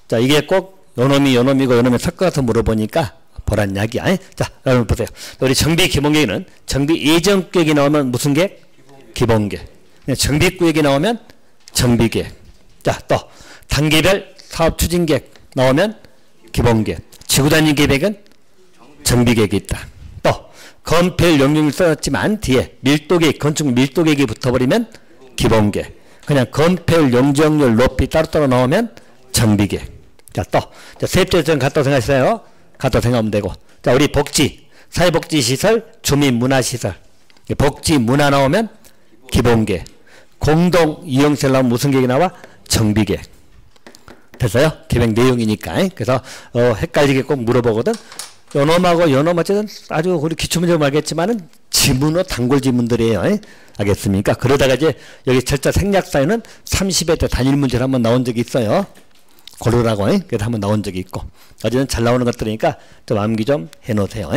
자, 이게 꼭 요놈이 요놈이고 요놈이 섞어서 물어보니까 보란 이야기야. 자, 여러분 보세요. 우리 정비 기본계획은 정비 예정계획이 나오면 무슨 계획? 기본계획. 정비구역이 나오면 정비계획. 자, 또 단계별 사업 추진계획 나오면 기본계획. 지구단위 계획은 정비계획이 있다. 또 건폐율 용적률 써놨지만 뒤에 밀도계획, 건축 밀도계획이 붙어버리면 기본계획. 그냥 건폐율 용적률 높이 따로따로 나오면 정비계획. 자, 또 세입자들은 갖다 생각하세요. 갖다 생각하면 되고. 자, 우리 복지, 사회복지시설, 주민문화시설. 복지문화 나오면 기본계획. 공동이용시설 나오면 무슨 계획이 나와? 정비계획. 됐어요? 계획 내용이니까. 그래서 헷갈리게 꼭 물어보거든. 요놈하고 요놈 어쨌든 아주 우리 기초문제 말겠지만은 지문어 단골 지문들이에요. 알겠습니까? 그러다가 이제 여기 절차 생략사유는 30회 때 단일 문제로 한번 나온 적이 있어요. 고르라고. 그래서 한번 나온 적이 있고. 어제는 잘 나오는 것들이니까 좀 암기 좀 해놓으세요.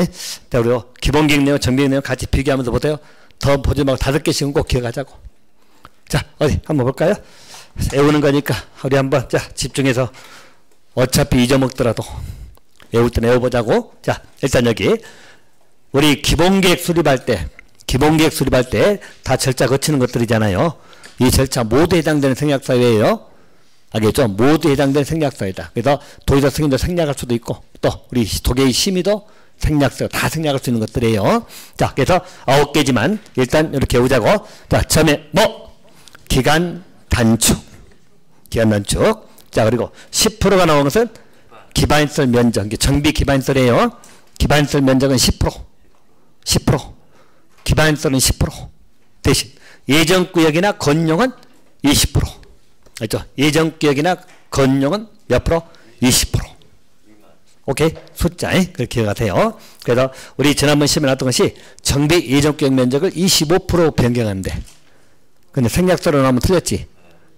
자, 우리 기본계획 내용, 정비계획 내용 같이 비교하면서 보세요. 더 보지 말고 5개씩은 꼭 기억하자고. 자, 어디 한번 볼까요? 외우는 거니까 우리 한번 자 집중해서 어차피 잊어먹더라도 외울 때 외워보자고. 자, 일단 여기 우리 기본계획 수립할 때 다 절차 거치는 것들이잖아요. 이 절차 모두 해당되는 생략사유예요. 알겠죠? 모두 해당되는 생략사유다. 그래서 도의사 승인도 생략할 수도 있고 또 우리 도계의 심의도 생략사유 다 생략할 수 있는 것들이에요. 자, 그래서 9개지만 일단 이렇게 외우자고. 자, 처음에 뭐 기간 단축. 자, 그리고 10%가 나오는 것은 기반시설 면적. 정비 기반시설이에요. 기반시설 면적은 10%. 기반시설은 10%. 대신 예정구역이나 건용은 20%. 알죠? 예정구역이나 건용은 몇 프로? 20%. 오케이? 숫자. 그렇게 기억하세요. 그래서 우리 지난번 시험에 나왔던 것이 정비 예정구역 면적을 25% 변경한대. 근데 생략서로 나오면 틀렸지.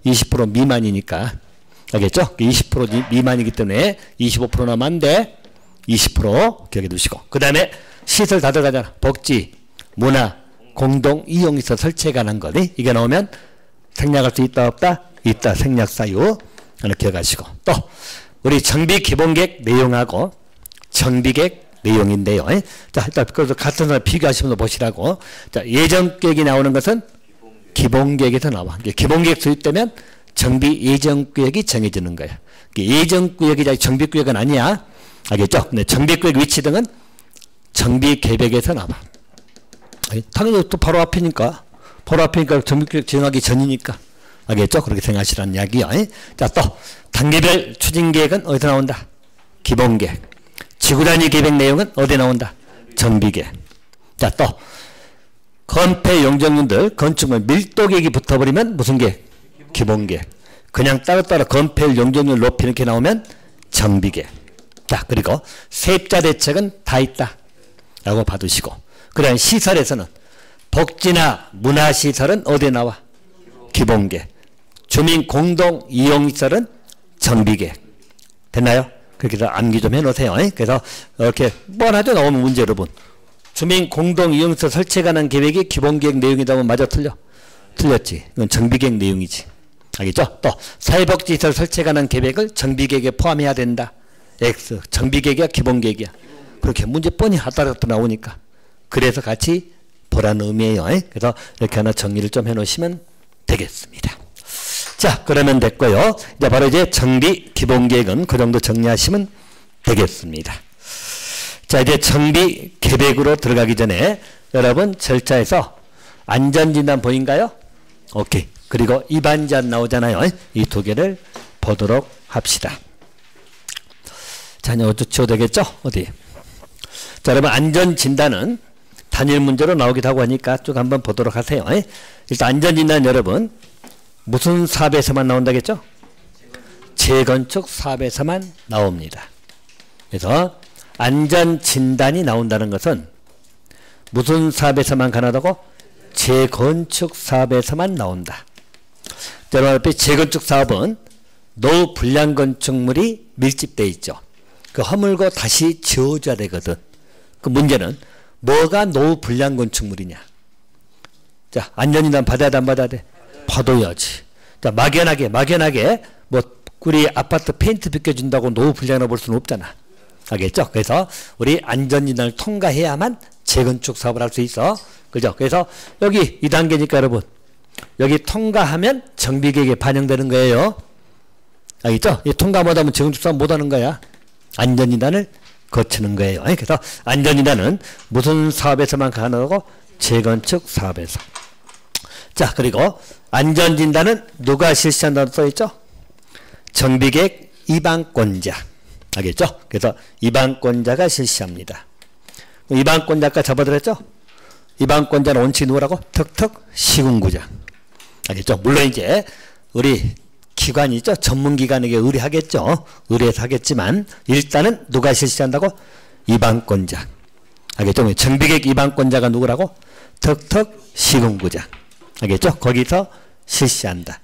20% 미만이니까. 알겠죠? 20% 미만이기 때문에 25% 나오면 안 돼. 20% 기억해 두시고. 그 다음에 시설 다 들어가잖아. 복지, 문화, 공동, 이용시설 설치에 관한 것. 이게 나오면 생략할 수 있다 없다? 있다. 생략사유. 하나 기억하시고. 또 우리 정비 기본계획 내용하고 정비계획 내용인데요. 자, 일단 그래서 같은 사람 비교하시면서 보시라고. 자, 예정계획이 나오는 것은 기본계획에서 나와. 기본계획 수립되면 정비 예정구역이 정해지는 거야. 예정구역이 정비구역은 아니야. 알겠죠? 근데 정비구역 위치 등은 정비계획에서 나와. 당연히 또 바로 앞이니까 정비구역 지정하기 전이니까. 알겠죠? 그렇게 생각하시라는 이야기요. 자, 또 단계별 추진계획은 어디서 나온다? 기본계획. 지구단위 계획 내용은 어디에 나온다? 정비계획. 자, 또 건폐 용적률들 건축물 밀도계획이 붙어버리면 무슨 계획? 기본계획. 그냥 따로따로 건폐율 용적률 높이 이렇게 나오면 정비계획. 자, 그리고 세입자 대책은 다 있다 라고 봐두시고, 그 다음 시설에서는 복지나 문화시설은 어디에 나와? 기본계획. 주민 공동 이용시설은 정비계획. 됐나요? 그렇게 해서 암기 좀 해놓으세요. 그래서 이렇게 뻔하죠? 나오면 문제 여러분. 주민 공동 이용시설 설치에 관한 계획이 기본계획 내용이다 면 맞아 틀려? 틀렸지. 이건 정비계획 내용이지. 알겠죠? 또 사회복지시설 설치에 관한 계획을 정비계획에 포함해야 된다. X. 정비계획이야 기본계획이야. 그렇게 문제 뻔히 하다가 나오니까. 그래서 같이 보라는 의미예요. 그래서 이렇게 하나 정리를 좀 해놓으시면 되겠습니다. 자, 그러면 됐고요. 이제 바로 이제 정비 기본계획은 그 정도 정리하시면 되겠습니다. 자, 이제 정비 계획으로 들어가기 전에 여러분 절차에서 안전진단 보인가요? 오케이. 그리고 입안제한 나오잖아요. 이 2개를 보도록 합시다. 자, 이제 어쩌 치워도 되겠죠? 어디? 자, 여러분 안전진단은 단일 문제로 나오기도 하고 하니까 쭉 한번 보도록 하세요. 일단 안전진단 여러분 무슨 사업에서만 나온다겠죠? 재건축 사업에서만 나옵니다. 그래서 안전진단이 나온다는 것은 무슨 사업에서만 가능하다고? 재건축 사업에서만 나온다. 여러분 재건축 사업은 노후 불량 건축물이 밀집되어 있죠. 그 허물고 다시 지어줘야 되거든. 그 문제는 뭐가 노후 불량 건축물이냐. 자, 안전인단 받아야 돼, 안 받아야 돼? 받아야지. 자, 막연하게 뭐 우리 아파트 페인트 벗겨준다고 노후 불량이라고 볼 수는 없잖아. 알겠죠? 그래서 우리 안전진단을 통과해야만 재건축 사업을 할 수 있어. 그죠? 그래서 여기 2단계니까 여러분 여기 통과하면 정비계획에 반영되는 거예요. 알겠죠? 이 통과 못하면 재건축 사업 못하는 거야. 안전진단을 거치는 거예요. 그래서 안전진단은 무슨 사업에서만 가능하고 재건축 사업에서. 자, 그리고 안전진단은 누가 실시한다고 써있죠? 정비계획 입안권자. 알겠죠? 그래서 입안권자가 실시합니다. 입안권자 아까 잡아드렸죠? 입안권자는 원칙이 누구라고? 턱턱 시군구장. 알겠죠? 물론 이제 우리 기관이 있죠? 전문기관에게 의뢰하겠죠? 의뢰해서 하겠지만 일단은 누가 실시한다고? 입안권자. 알겠죠? 정비계획 입안권자가 누구라고? 턱턱 시군구장. 알겠죠? 거기서 실시한다.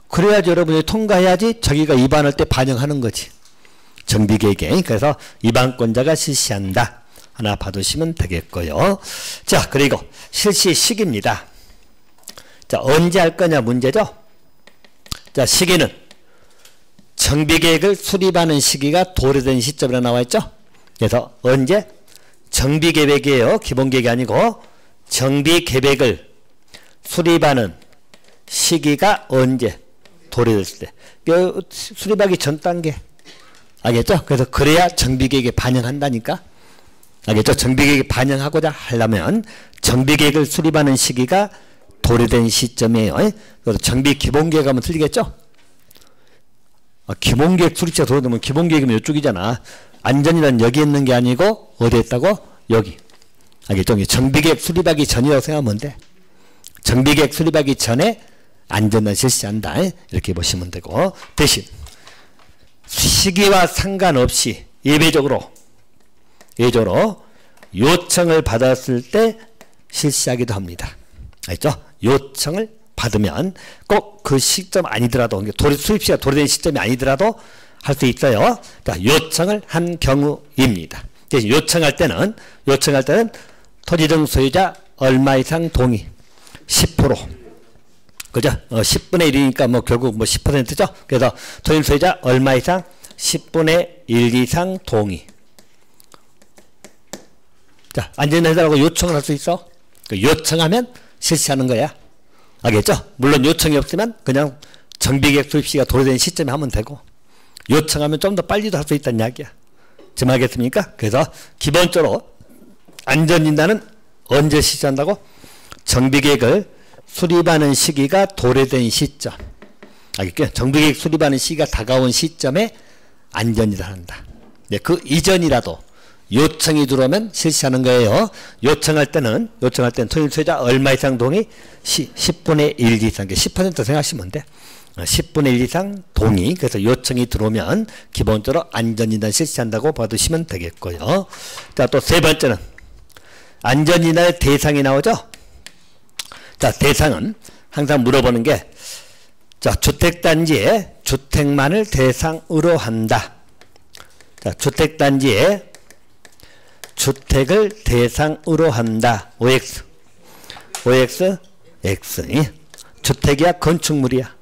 그래야지 여러분이 통과해야지 저기가 입안할 때 반영하는 거지. 정비계획에. 그래서 입안권자가 실시한다. 하나 봐두시면 되겠고요. 자, 그리고 실시 시기입니다. 자, 언제 할 거냐 문제죠. 자, 시기는 정비계획을 수립하는 시기가 도래된 시점이라 나와 있죠. 그래서 언제? 정비계획이에요. 기본계획이 아니고 정비계획을 수립하는 시기가 언제? 도래됐을 때. 그 수립하기 전 단계. 알겠죠? 그래서 그래야 정비계획에 반영한다니까. 알겠죠? 정비계획에 반영하고자 하려면 정비계획을 수립하는 시기가 도래된 시점이에요. 그래서 정비 기본계획 하면 틀리겠죠? 기본계획 수립시가 도래되면 기본계획이면 이쪽이잖아. 안전이란 여기 있는 게 아니고 어디에 있다고? 여기. 알겠죠? 정비계획 수립하기 전이라고 생각하면 돼. 정비계획 수립하기 전에 안전을 실시한다. 이렇게 보시면 되고, 대신 시기와 상관없이 예외적으로 요청을 받았을 때 실시하기도 합니다. 알죠? 요청을 받으면 꼭 그 시점 아니더라도 수립시가 도래된 시점이 아니더라도 할 수 있어요. 자, 요청을 한 경우입니다. 대신 요청할 때는 토지등 소유자 얼마 이상 동의 10%. 그죠? 10분의 1이니까 뭐 결국 뭐 10%죠? 그래서 토지 소유자 얼마 이상 10분의 1 이상 동의. 자, 안전해달라고 요청을 할 수 있어. 요청하면 실시하는 거야. 알겠죠? 물론 요청이 없으면 그냥 정비계획 수립시가 도래된 시점에 하면 되고, 요청하면 좀 더 빨리도 할 수 있다는 이야기야. 지금 알겠습니까? 그래서 기본적으로 안전진단은 언제 실시한다고? 정비계획을 수립하는 시기가 도래된 시점. 알겠죠? 정비계획 수립하는 시기가 다가온 시점에 안전진단을 한다. 네, 그 이전이라도 요청이 들어오면 실시하는 거예요. 요청할 때는 토지 소유자 얼마 이상 동의 10분의 1 이상, 10% 생각하시면 돼. 10분의 1 이상 동의. 그래서 요청이 들어오면 기본적으로 안전진단 실시한다고 봐두시면 되겠고요. 자, 또 세 번째는 안전진단의 대상이 나오죠. 자, 대상은 항상 물어보는 게, 자, 주택단지에 주택만을 대상으로 한다. 자, 주택단지에 주택을 대상으로 한다. OX. X. 주택이야? 건축물이야?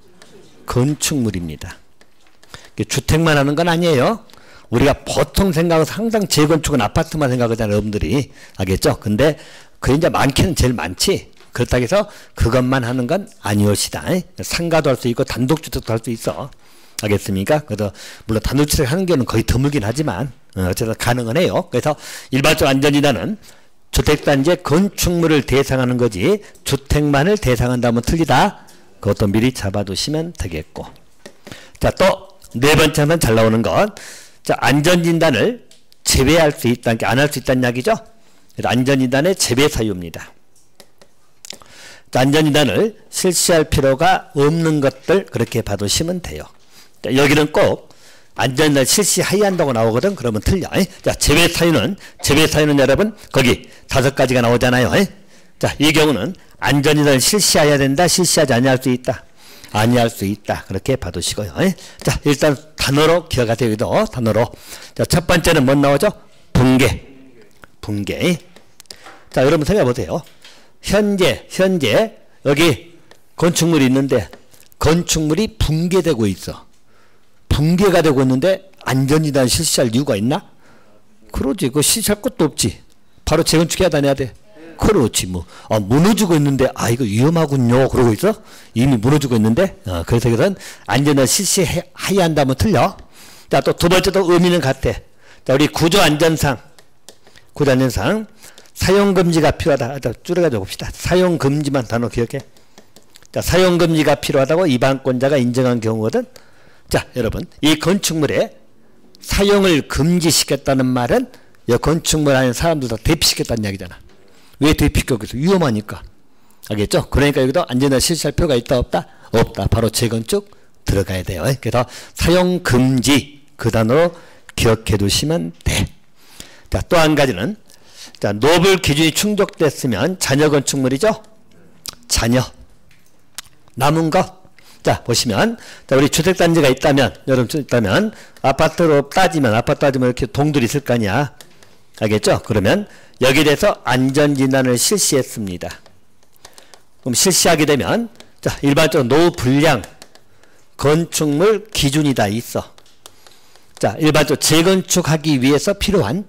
건축물입니다. 주택만 하는 건 아니에요. 우리가 보통 생각해서 항상 재건축은 아파트만 생각하잖아요. 여러분들이. 알겠죠? 근데 그게 이제 많기는 제일 많지. 그렇다고 해서 그것만 하는 건 아니옵시다. 상가도 할 수 있고 단독주택도 할 수 있어. 알겠습니까? 그래서 물론 단독주택 하는 경우는 거의 드물긴 하지만 어쨌든 가능은 해요. 그래서 일반적 안전진단은 주택단지의 건축물을 대상하는 거지 주택만을 대상한다면 틀리다. 그것도 미리 잡아두시면 되겠고. 자, 또 네 번째 하면 잘 나오는 건, 자, 안전진단을 제외할 수 있다는 게 안 할 수 있다는 이야기죠. 그래서 안전진단의 제외 사유입니다. 자, 안전진단을 실시할 필요가 없는 것들 그렇게 봐두시면 돼요. 자, 여기는 꼭 안전진단 실시해야 한다고 나오거든. 그러면 틀려. 자, 제외 사유는 여러분 거기 5가지가 나오잖아요. 자, 이 경우는 안전진단을 실시해야 된다, 실시하지 아니할 수 있다. 아니할 수 있다. 그렇게 봐두시고요. 자, 일단 단어로 기억하세요. 여기도 단어로. 자, 첫 번째는 뭐 나오죠? 붕괴. 붕괴. 자, 여러분 생각해 보세요. 현재 여기 건축물이 있는데 건축물이 붕괴되고 있어. 붕괴가 되고 있는데 안전진단 실시할 이유가 있나? 그러지. 그거 실시할 것도 없지. 바로 재건축해야 다녀야 돼. 그렇지 뭐. 무너지고 있는데 이거 위험하군요. 그러고 있어? 이미 무너지고 있는데. 그래서 이것은 안전을 실시해야 한다면 틀려. 자, 또 두 번째도 의미는 같아. 자, 우리 구조안전상 사용금지가 필요하다. 줄여가지고 봅시다. 사용금지만 단어 기억해. 자, 사용금지가 필요하다고 입안권자가 인정한 경우거든. 자, 여러분 이 건축물에 사용을 금지시켰다는 말은 이 건축물 안에 사람들 다 대피시켰다는 이야기잖아. 왜 대피시켰겠어? 위험하니까. 알겠죠? 그러니까 여기도 안전을 실시할 필요가 있다 없다? 없다. 바로 재건축 들어가야 돼요. 그래서 사용금지 그 단어로 기억해 두시면 돼. 자, 또 한 가지는 자, 노블 기준이 충족됐으면 잔여 건축물이죠. 잔여. 남은 거. 자, 보시면 자, 우리 주택단지가 있다면 여러분 있다면 아파트로 따지면 이렇게 동들이 있을 거 아니야. 알겠죠? 그러면 여기에 대해서 안전진단을 실시했습니다. 그럼 실시하게 되면 자, 일반적으로 노불량 건축물 기준이 다 있어. 자, 일반적으로 재건축하기 위해서 필요한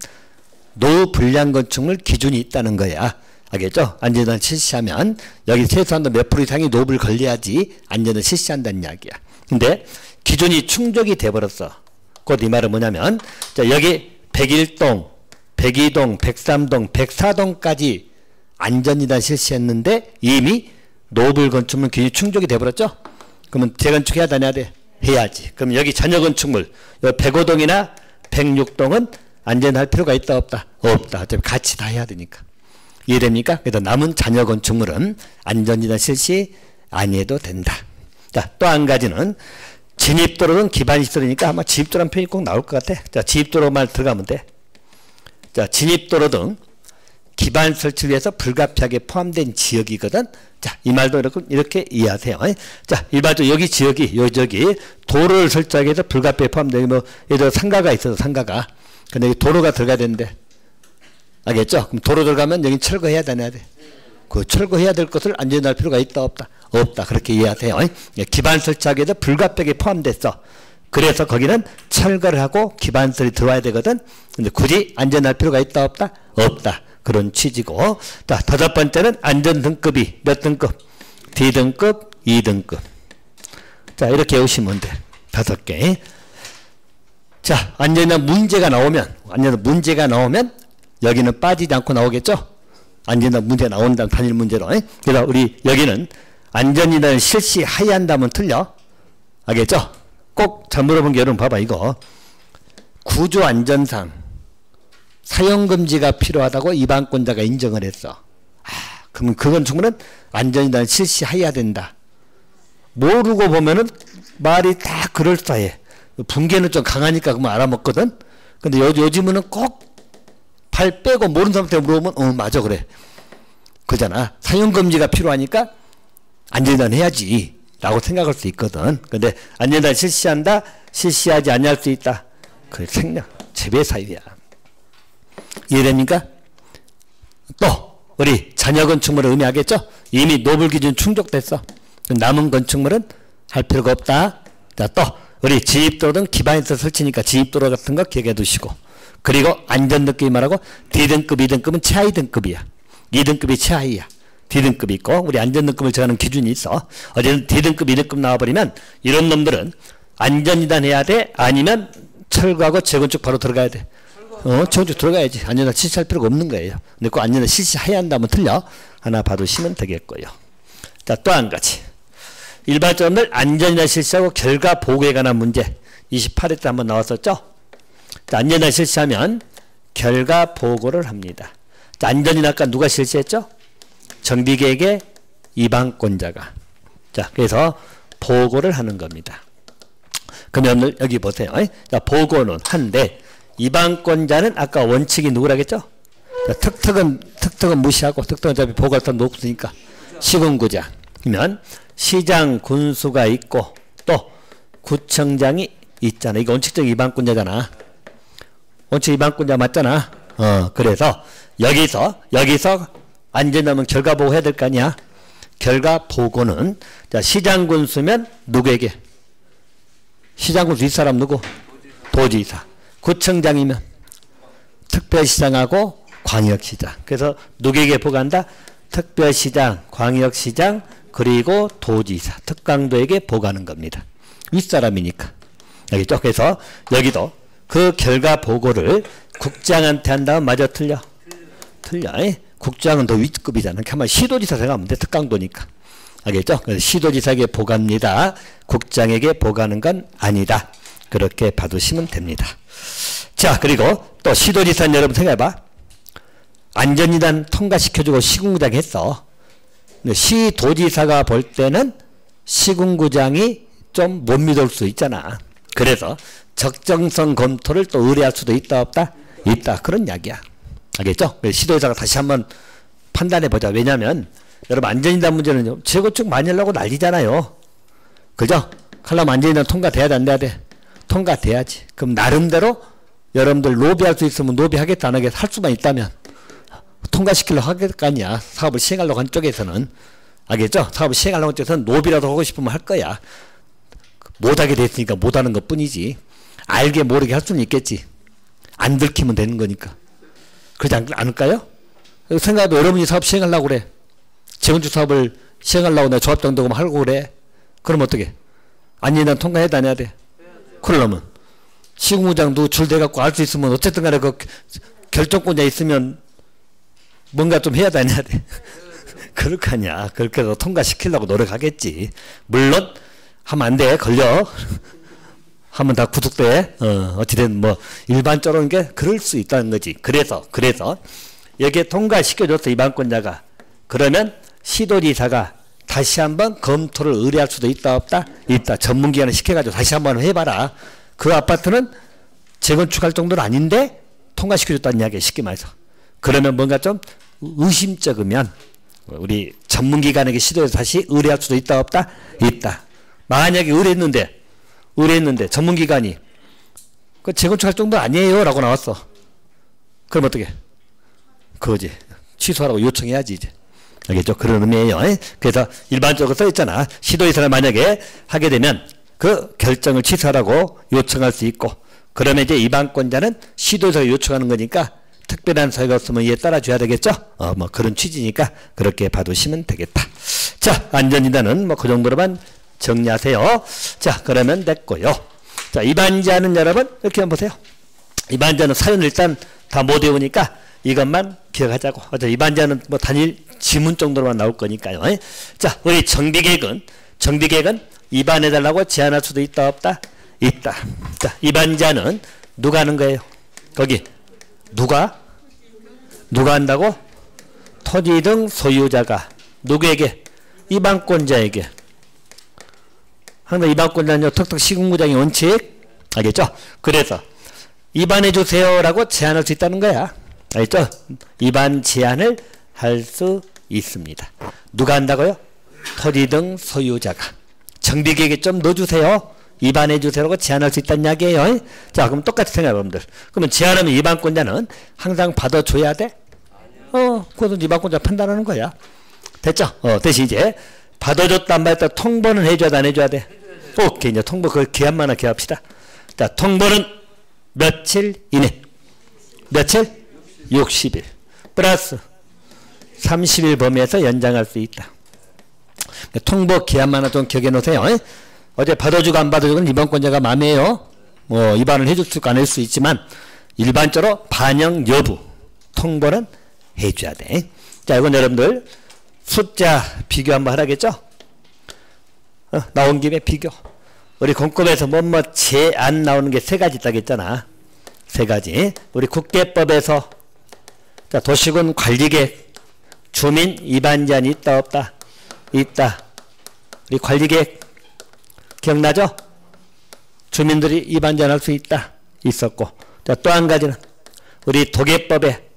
노불량 건축물 기준이 있다는 거야. 알겠죠? 안전을 실시하면 여기 최소한도 몇 프로 이상이 노블 걸려야지 안전을 실시한다는 이야기야. 근데 기준이 충족이 돼버렸어. 곧 이 말은 뭐냐면 자, 여기 101동, 102동, 103동, 104동까지 안전진단 실시했는데 이미 노블 건축물 기준이 충족이 돼버렸죠? 그러면 재건축해야 되냐 돼? 해야지. 그럼 여기 잔여 건축물 105동이나 106동은 안전할 필요가 있다 없다? 없다. 어차피 같이 다 해야 되니까. 이해됩니까? 그래서 남은 잔여 건축물은 안전진단 실시 안 해도 된다. 자, 또 한 가지는 진입도로는 기반시설이니까 아마 진입도로라는 표현이 꼭 나올 것 같아. 자, 진입도로만 들어가면 돼. 자, 진입도로 등 기반 설치를 위해서 불가피하게 포함된 지역이거든. 자, 이 말도 이렇게 이해하세요. 자, 일반적으로 여기 지역이 여기 도로를 설치하기 위해서 불가피하게 포함된 뭐 예를 들어 상가가 있어서 상가가. 근데 여기 도로가 들어가야 되는데 알겠죠? 그럼 도로 들어가면 여기 철거해야 되냐 돼. 그 철거해야 될 것을 안전할 필요가 있다 없다? 없다. 그렇게 이해하세요. 기반 설치하기 위해서 불가피하게 포함됐어. 그래서 거기는 철거를 하고 기반설이 들어와야 되거든. 근데 굳이 안전할 필요가 있다 없다? 없다. 그런 취지고. 자, 다섯 번째는 안전 등급이 몇 등급? D등급, 2등급. 자, 이렇게 외우시면 돼. 5개. 자, 안전한 문제가 나오면 여기는 빠지지 않고 나오겠죠? 안전한 문제가 나온다면 단일 문제로. 그래서 우리 여기는 안전진단을 실시해야 한다면 틀려. 알겠죠? 꼭 잘 물어본 게 여러분 봐봐 이거. 구조안전상 사용금지가 필요하다고 입안권자가 인정을 했어. 그러면 그 건축물은 안전진단을 실시해야 된다. 모르고 보면은 말이 다 그럴싸해. 붕괴는 좀 강하니까 그만 알아먹거든. 근데 요즘은 꼭 발 빼고 모르는 사람한테 물어보면 맞아 그래. 그잖아. 사용금지가 필요하니까 안전진단 해야지 라고 생각할 수 있거든. 근데 안전진단 실시한다? 실시하지 아니할 수 있다. 그 생략 재배 사유야. 이해됩니까? 또 우리 잔여 건축물을 의미하겠죠? 이미 노블 기준 충족됐어. 남은 건축물은 할 필요가 없다. 자, 또 우리 진입도로 등 기반에서 설치니까 진입도로 같은 거 기억해 두시고, 그리고 안전등급이 말하고 D등급, 2등급은 최하위 등급이야. 2등급이 최하위야. D등급이 있고 우리 안전등급을 정하는 기준이 있어. 어쨌든 D등급, 2등급 나와버리면 이런 놈들은 안전진단 해야 돼? 아니면 철거하고 재건축 바로 들어가야 돼? 재건축 들어가야지. 안전진단 실시할 필요가 없는 거예요. 근데 그 안전진단 실시해야 한다면 틀려. 하나 봐두시면 되겠고요. 자, 또 한 가지. 일반적으로 안전진단 실시하고 결과 보고에 관한 문제 28회 때 한번 나왔었죠. 자, 안전진단 실시하면 결과 보고를 합니다. 자, 안전진단 아까 누가 실시했죠? 정비계획의 입안권자가. 자, 그래서 보고를 하는 겁니다. 그러면 오늘 여기 보세요. 자, 보고는 한데 입안권자는 아까 원칙이 누구라겠죠? 자, 특특은 무시하고 특특은 어차피 보고할 사람 없으니까 시군구장. 그러면 시장 군수가 있고 또 구청장이 있잖아. 이거 원칙적 위반권자잖아. 원칙 위반권자 맞잖아. 그래서 여기서 안 된다면 결과 보고 해야 될 거 아니야. 결과 보고는 자, 시장 군수면 누구에게? 시장 군수 윗사람 누구? 도지사. 구청장이면 특별시장하고 광역시장. 그래서 누구에게 보고한다? 특별시장, 광역시장, 그리고 도지사, 특강도에게 보고하는 겁니다. 윗사람이니까. 알겠죠? 그래서 여기도 그 결과 보고를 국장한테 한다면 맞아 틀려? 틀려. 국장은 더 윗급이잖아. 가만 시도지사 생각하면 돼. 특강도니까. 알겠죠? 그래서 시도지사에게 보고합니다. 국장에게 보고하는 건 아니다. 그렇게 봐두시면 됩니다. 자, 그리고 또 시도지사는 여러분 생각해봐. 안전이단 통과시켜주고 시군구장 했어. 시도지사가 볼 때는 시군구장이 좀 못 믿을 수 있잖아. 그래서 적정성 검토를 또 의뢰할 수도 있다 없다? 있다. 그런 이야기야. 알겠죠? 시도지사가 다시 한번 판단해보자. 왜냐하면 여러분 안전이단 문제는 재건축 많이 하려고 난리잖아요. 그죠? 그러면 안전이단 통과돼야 돼 안 돼야 돼? 통과돼야지. 그럼 나름대로 여러분들 로비할 수 있으면 로비하겠다 안 하겠다 할 수만 있다면 통과시키려고 하겠을 거 아니야. 사업을 시행하려고 한 쪽에서는. 알겠죠? 사업을 시행하려고 한 쪽에서는 로비라도 하고 싶으면 할 거야. 못하게 됐으니까 못하는 것 뿐이지. 알게 모르게 할 수는 있겠지. 안 들키면 되는 거니까. 그러지 않을까요? 생각해도 여러분이 사업 시행하려고 그래. 재건축 사업을 시행하려고 내가 조합장도금 하려고 그래. 그럼 어떻게? 아니 난 통과해야 다녀야 돼. 그러려면 시공구장도 줄 대갖고 알 수 있으면 어쨌든 간에 그 결정권자 있으면 뭔가 좀 해야 다녀야 돼. 그럴 거 아니야. 그렇게 해서 통과시키려고 노력하겠지. 물론 하면 안 돼. 걸려. 하면 다 구속돼. 어찌됐든 뭐 일반적으로는 게 그럴 수 있다는 거지. 그래서 여기에 통과시켜줬어. 위반권자가. 그러면 시도지사가 다시 한번 검토를 의뢰할 수도 있다 없다? 있다. 전문기관을 시켜가지고 다시 한번 해봐라. 그 아파트는 재건축할 정도는 아닌데 통과시켜줬다는 이야기야. 쉽게 말해서. 그러면 뭔가 좀 의심쩍으면 우리 전문기관에게 시도해서 다시 의뢰할 수도 있다 없다? 있다. 만약에 의뢰했는데 전문기관이 그 재건축할 정도 아니에요 라고 나왔어. 그럼 어떻게? 그거지. 취소하라고 요청해야지 이제. 알겠죠? 그런 의미예요. 그래서 일반적으로 써있잖아. 시도지사를 만약에 하게 되면 그 결정을 취소하라고 요청할 수 있고, 그러면 이제 위반권자는 시도지사가 요청하는 거니까 특별한 사유가 없으면 이에 따라줘야 되겠죠? 뭐 그런 취지니까 그렇게 봐두시면 되겠다. 자, 안전이단은 뭐 그 정도로만 정리하세요. 자, 그러면 됐고요. 자, 위반자는 여러분 이렇게 한번 보세요. 위반자는 사연을 일단 다 못 외우니까 이것만 기억하자고. 어차피 위반자는 뭐 단일 지문 정도로만 나올 거니까요. 자, 우리 정비계획은 위반해달라고 제안할 수도 있다 없다? 있다. 자, 위반자는 누가 하는 거예요? 거기 누가 한다고? 토지 등 소유자가 누구에게? 위반권자에게. 항상 위반권자는 턱턱 시군구장의 원칙. 알겠죠? 그래서 위반해 주세요라고 제안할 수 있다는 거야. 알겠죠? 위반 제안을 할 수 있습니다. 누가 한다고요? 토지 등 소유자가. 정비계획에 좀 넣어주세요. 위반해 주세요라고 제안할 수 있다는 이야기예요. 자, 그럼 똑같이 생각해 여러분들. 그러면 제안하면 위반권자는 항상 받아줘야 돼? 그것은 위반권자 판단하는 거야. 됐죠? 대신 이제 받아줬단 말했다 통보는 해줘야 돼, 안 해줘야 돼? 오케이, 이제 통보 그 기한만 하게 합시다. 자, 통보는 며칠 이내? 며칠? 60일 플러스 30일 범위에서 연장할 수 있다. 통보 기한만 하나 좀 기억해 놓으세요. 어제 받아주고 안 받아주고는 위반권자가 맘이에요. 뭐 위반을 해줄 수 있고 안 해줄 수 있지만 일반적으로 반영 여부 통보는 해줘야 돼. 자, 이건 여러분들 숫자 비교 한번 하라겠죠? 나온 김에 비교. 우리 공법에서 뭐뭐 제안 나오는 게 세 가지 있다고 했잖아. 세 가지. 우리 국계법에서 자, 도시군 관리계획 주민 위반자는 있다 없다? 있다. 우리 관리계획 기억나죠? 주민들이 위반자는 할 수 있다. 있었고. 자, 또 한 가지는 우리 도계법에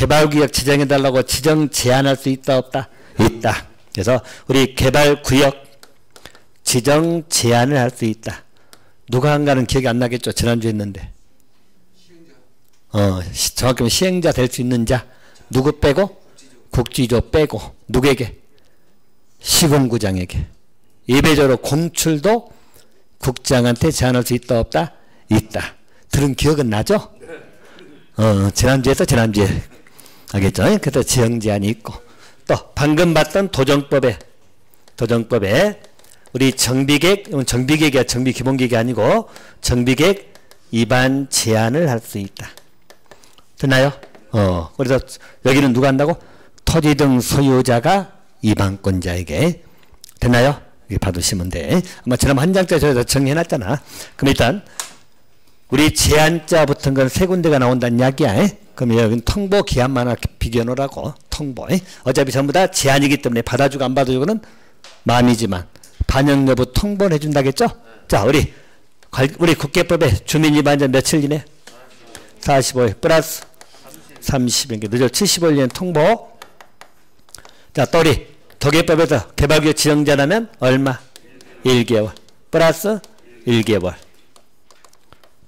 개발구역 지정해달라고 지정 제한할 수 있다 없다? 있다. 그래서 우리 개발구역 지정 제한을 할 수 있다. 누가 한가는 기억이 안 나겠죠. 지난주에 했는데. 정확히 시행자 될 수 있는 자. 누구 빼고? 국지조 빼고. 누구에게? 시공구장에게. 예배적으로 공출도 국장한테 제한할 수 있다 없다? 있다. 들은 기억은 나죠? 지난주에 알겠죠? 그래서 지정 제한이 있고. 또 방금 봤던 도정법에 우리 정비계획이야. 정비기본계획이 아니고 정비계획 위반 제한을 할 수 있다. 됐나요? 그래서 여기는 누가 한다고? 토지 등 소유자가 위반권자에게. 됐나요? 여기 받으시면 돼. 아마 지난번 한 장짜리 저기서 정리해놨잖아. 그럼 일단 우리 제한자 붙은 건 세 군데가 나온다는 이야기야. 그럼 여기는 통보 기한만 비교해 놓으라고. 통보. 어차피 전부 다 제한이기 때문에 받아주고 안 받아주고는 마음이지만 반영 여부 통보를 해준다겠죠? 자, 우리 국계법에 주민 위반자 며칠 이내? 45일 플러스 30일. 늦어 75일 이내 통보. 자, 또 우리 도계법에서 개발구역 지정자라면 얼마? 1개월. 플러스 1개월.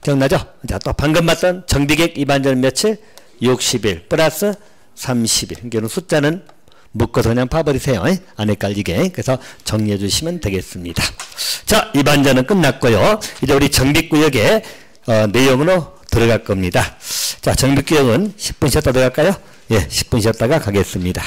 기억나죠? 자, 또 방금 봤던 정비계획 위반자는 며칠? 60일. 플러스 30일. 그러니까 숫자는 묶어서 그냥 파버리세요. 안 헷갈리게. 그래서 정리해 주시면 되겠습니다. 자, 위반자는 끝났고요. 이제 우리 정비구역의 내용으로 들어갈 겁니다. 자, 정비구역은 10분 쉬었다 들어갈까요? 예, 10분 쉬었다가 가겠습니다.